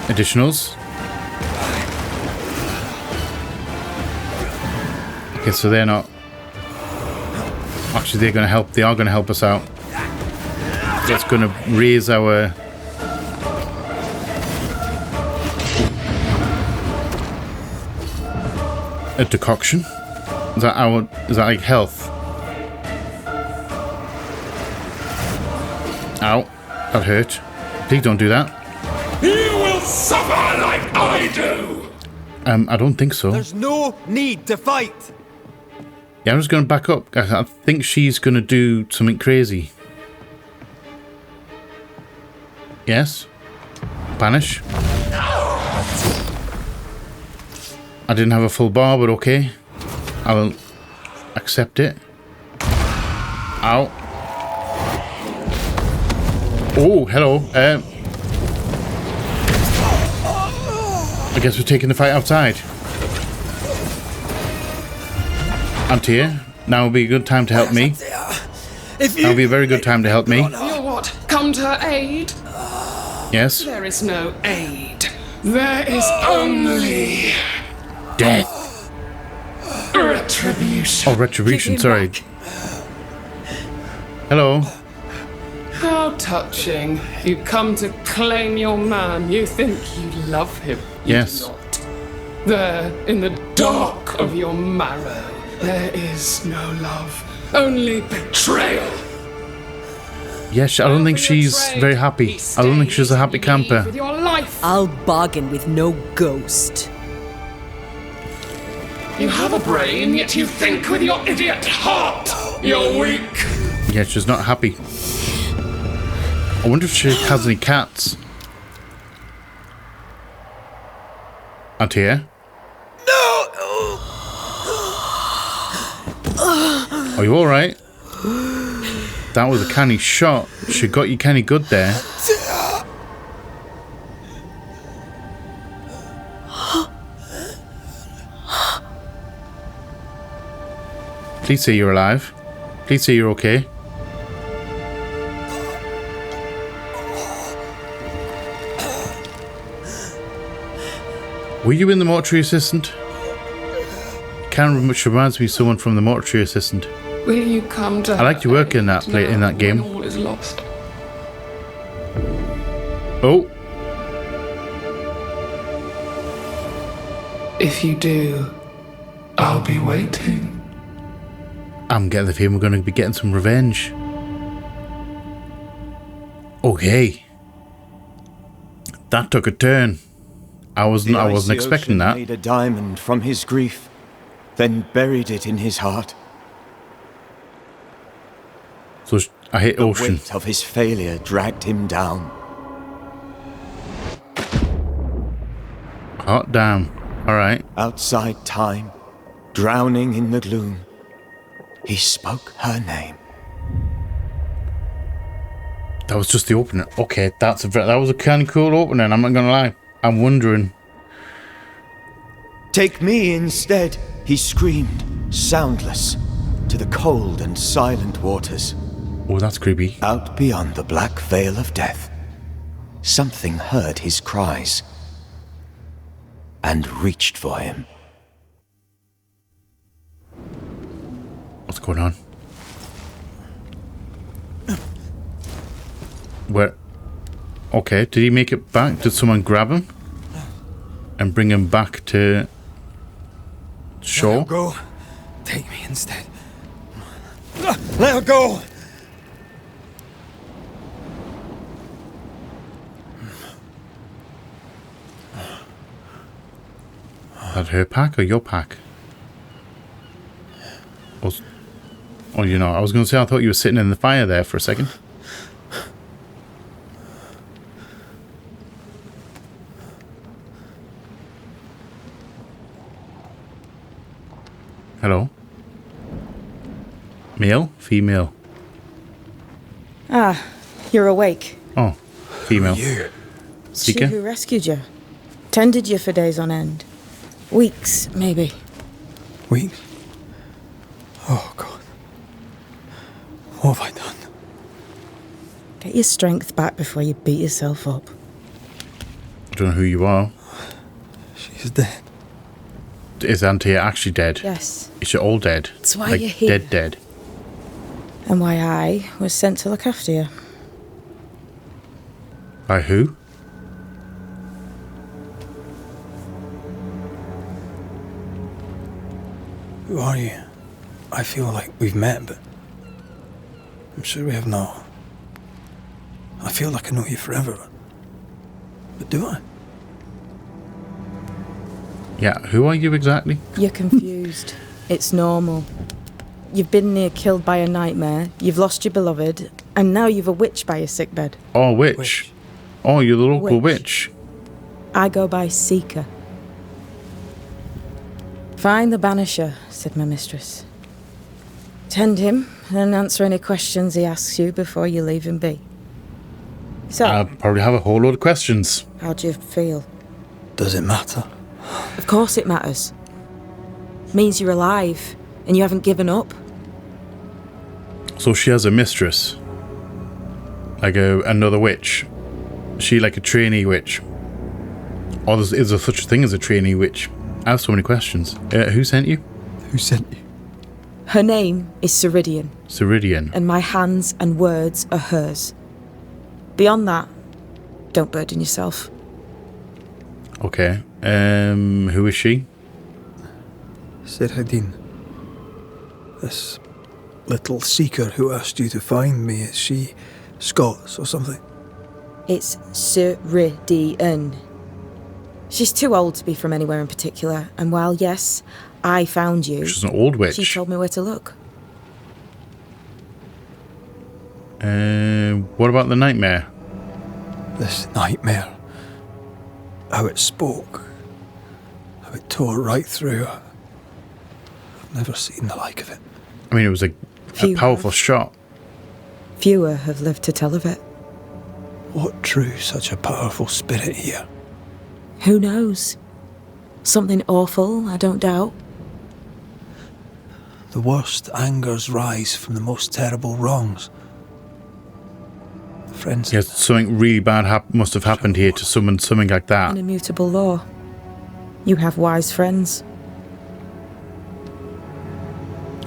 Additionals. Okay, so they're not. Actually, they're going to help. They are going to help us out. That's going to raise our a decoction? Is that like health? Ow. That hurt. Please don't do that. You will suffer like I do! I don't think so. There's no need to fight. Yeah, I'm just going to back up. I think she's going to do something crazy. Yes? Banish? I didn't have a full bar, but okay. I will accept it. Ow. Oh, hello. I guess we're taking the fight outside. Antia, now would be a good time to help me. Now would be a very good time to help me. You what? Come to her aid? Yes? There is no aid. There is only death. Retribution. Oh, retribution, sorry. Hello. How touching. You come to claim your man. You think you love him. You yes. do not. There, in the dark of your marrow, there is no love. Only betrayal. Yes, I don't think she's very happy. I don't think she's a happy camper. With your life. I'll bargain with no ghost. You have a brain, yet you think with your idiot heart. You're weak. Yeah, she's not happy. I wonder if she has any cats. Antia? No! Are you alright? That was a canny shot. She got you canny good there. Please say you're alive. Please say you're okay. Were you in the mortuary assistant? Which reminds me of someone from the mortuary assistant. Will you come to I liked your work in that game. All is lost. Oh. If you do, I'll be waiting. I'm getting the feeling we're going to be getting some revenge. Okay. That took a turn. I wasn't expecting that. Made a diamond from his grief, then buried it in his heart. So I hit ocean. The weight of his failure dragged him down. Hot damn. Alright. Outside time, drowning in the gloom, he spoke her name. That was just the opener. Okay, that was a kind of cool opener, I'm not gonna lie. I'm wondering. Take me instead, he screamed, soundless, to the cold and silent waters. Oh, that's creepy. Out beyond the black veil of death, something heard his cries and reached for him. What's going on? Where? Okay, did he make it back? Did someone grab him and bring him back to shore? Let her go. Take me instead. Let her go. Is that her pack or your pack? Oh, you know, I was going to say I thought you were sitting in the fire there for a second. Hello. Male? Female? Ah, you're awake. Oh, female. It's she who rescued you. Tended you for days on end. Weeks, maybe. Weeks? Oh, God. What have I done? Get your strength back before you beat yourself up. I don't know who you are. She's dead. Is Antia actually dead? Yes. Is she all dead? That's why like you're here. Dead. And why I was sent to look after you. By who? Who are you? I feel like we've met, but I'm sure we have not. I feel like I know you forever, but do I? Yeah, who are you exactly? You're confused. It's normal. You've been near killed by a nightmare, you've lost your beloved, and now you've a witch by your sickbed. Oh, witch. Oh, you're the local witch. I go by Seeker. Find the Banisher, said my mistress. Tend him, and answer any questions he asks you before you leave him be. So, I probably have a whole lot of questions. how do you feel? Does it matter? Of course it matters. Means you're alive, and you haven't given up. So she has a mistress. Like another witch. She like a trainee witch. Or is there such a thing as a trainee witch? I have so many questions. Who sent you? Who sent you? Her name is Ceridian. Ceridian. And my hands and words are hers. Beyond that, don't burden yourself. Okay. Who is she? Ceridian. This little seeker who asked you to find me, is she Scots or something? It's Ceridian. She's too old to be from anywhere in particular, and while, yes, I found you... She's an old witch. She told me where to look. What about the nightmare? This nightmare. How it spoke. How it tore right through. I've never seen the like of it. I mean, it was a powerful shot. Fewer have lived to tell of it. What drew such a powerful spirit here? Who knows? Something awful, I don't doubt. The worst angers rise from the most terrible wrongs. Friends. Yes, something really bad must have happened here to summon something like that. An immutable law. You have wise friends.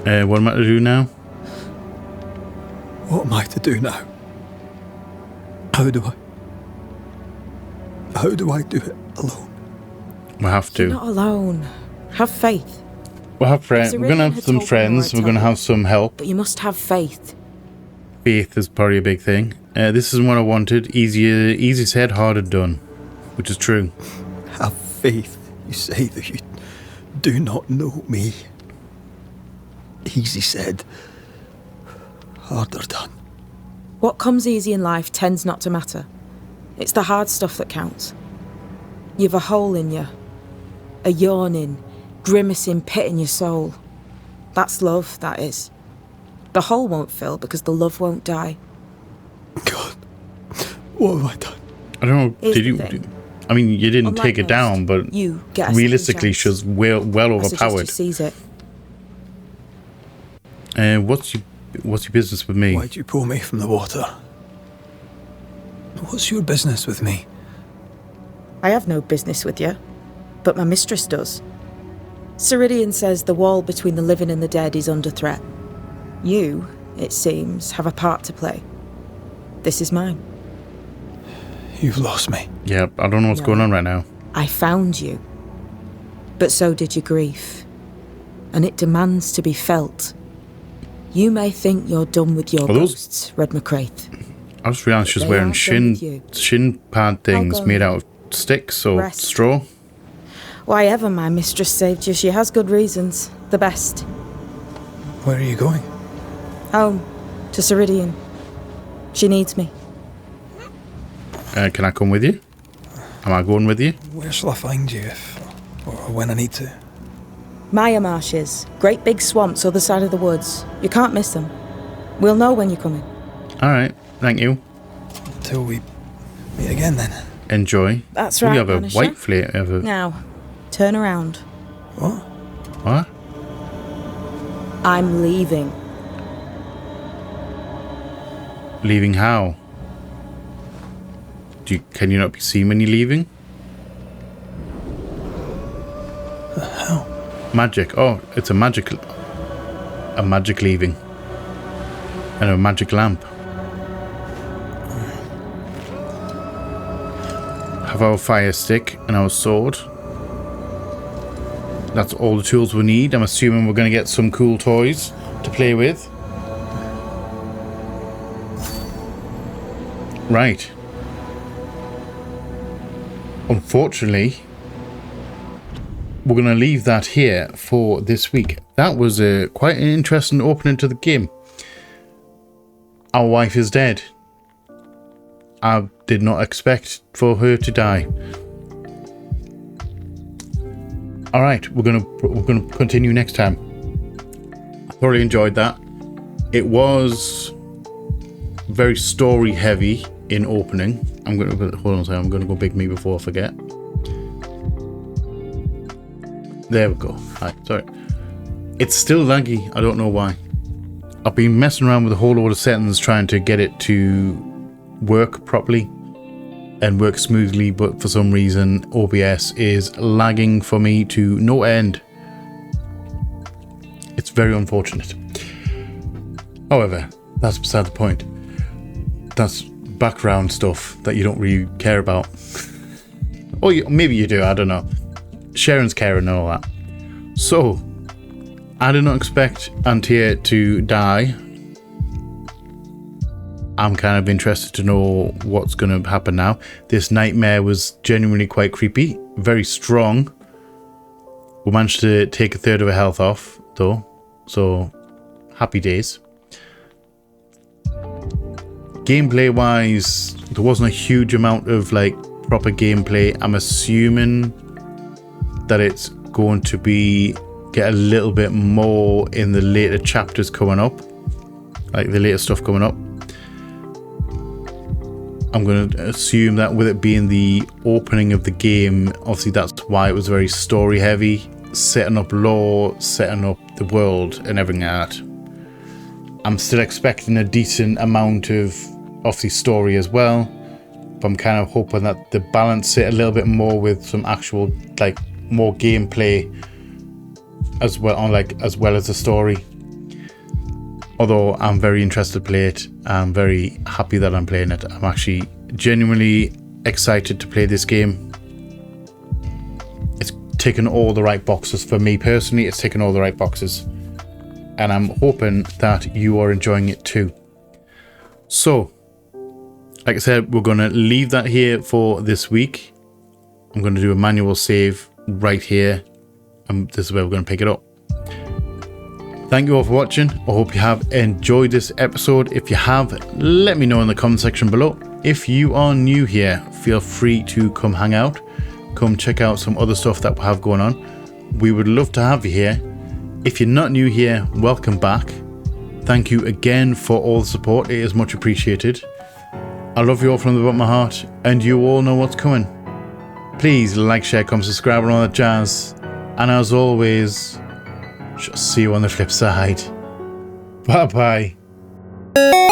What am I to do now? What am I to do now? How do I do it alone? We'll have to. You're not alone. Have faith. We'll have friends. We're gonna have some friends. We're gonna have some help. But you must have faith. Faith is probably a big thing. This isn't what I wanted. Easy said, harder done. Which is true. Have faith. You say that you do not know me. Easy said, harder done. What comes easy in life tends not to matter. It's the hard stuff that counts. You've a hole in you. A yawning, grimacing pit in your soul. That's love, that is. The hole won't fill because the love won't die. God, what have I done? I don't know. Here's Did the you? thing. I mean, you didn't Unlike take it most, down, but you get a realistically, second she's well I suggest you overpowered. seize it. What's your business with me? Why'd you pull me from the water? What's your business with me? I have no business with you, but my mistress does. Ceridian says the wall between the living and the dead is under threat. You, it seems, have a part to play. This is mine. You've lost me. Yeah, I don't know what's going on right now. I found you. But so did your grief. And it demands to be felt. You may think you're done with your ghosts, Red McCraith. I just realised she's wearing shin pad things made out of sticks or straw. Why ever my mistress saved you, she has good reasons. The best. Where are you going? Home. To Ceridian. She needs me. Can I come with you? Am I going with you? Where shall I find you or when I need to? Maya Marshes. Great big swamps other side of the woods. You can't miss them. We'll know when you're coming. Alright, thank you. Until we meet again then. Enjoy. That's We right, have a Banisher. white flame. Now, turn around. What? What? I'm leaving. Leaving how? Can you not be seen when you're leaving? How? Magic. Oh, it's a magic leaving. And a magic lamp. Have our fire stick and our sword. That's all the tools we need. I'm assuming we're going to get some cool toys to play with. Right. Unfortunately, we're going to leave that here for this week. That was quite an interesting opening to the game. Our wife is dead. I did not expect for her to die. All right, we're gonna continue next time. I thoroughly enjoyed that. It was very story heavy in opening. Hold on a second. I'm gonna go big me before I forget. There we go. Hi, sorry. It's still laggy. I don't know why. I've been messing around with a whole load of settings trying to get it to work properly and work smoothly, but for some reason OBS is lagging for me to no end. It's very unfortunate. However, that's beside the point. That's background stuff that you don't really care about. Or maybe you do, I don't know. Sharon's caring and all that. So, I did not expect Antia to die. I'm kind of interested to know what's going to happen now. This nightmare was genuinely quite creepy. Very strong. We managed to take a third of her health off, though. So, happy days. Gameplay-wise, there wasn't a huge amount of, like, proper gameplay. I'm assuming that it's going to get a little bit more in the later chapters coming up. Like, the later stuff coming up. I'm going to assume that with it being the opening of the game, obviously that's why it was very story heavy, setting up lore, setting up the world and everything like that. I'm still expecting a decent amount of obviously story as well, but I'm kind of hoping that they balance it a little bit more with some actual, like, more gameplay as well as the story. Although I'm very interested to play it, I'm very happy that I'm playing it. I'm actually genuinely excited to play this game. It's ticking all the right boxes for me personally. It's ticking all the right boxes, and I'm hoping that you are enjoying it too. So, like I said, we're going to leave that here for this week. I'm going to do a manual save right here, and this is where we're going to pick it up. Thank you all for watching. I hope you have enjoyed this episode. If you have, let me know in the comment section below. If you are new here, feel free to come hang out. Come check out some other stuff that we have going on. We would love to have you here. If you're not new here, welcome back. Thank you again for all the support. It is much appreciated. I love you all from the bottom of my heart, and you all know what's coming. Please like, share, comment, subscribe, and all that jazz. And as always, shall see you on the flip side. Bye bye.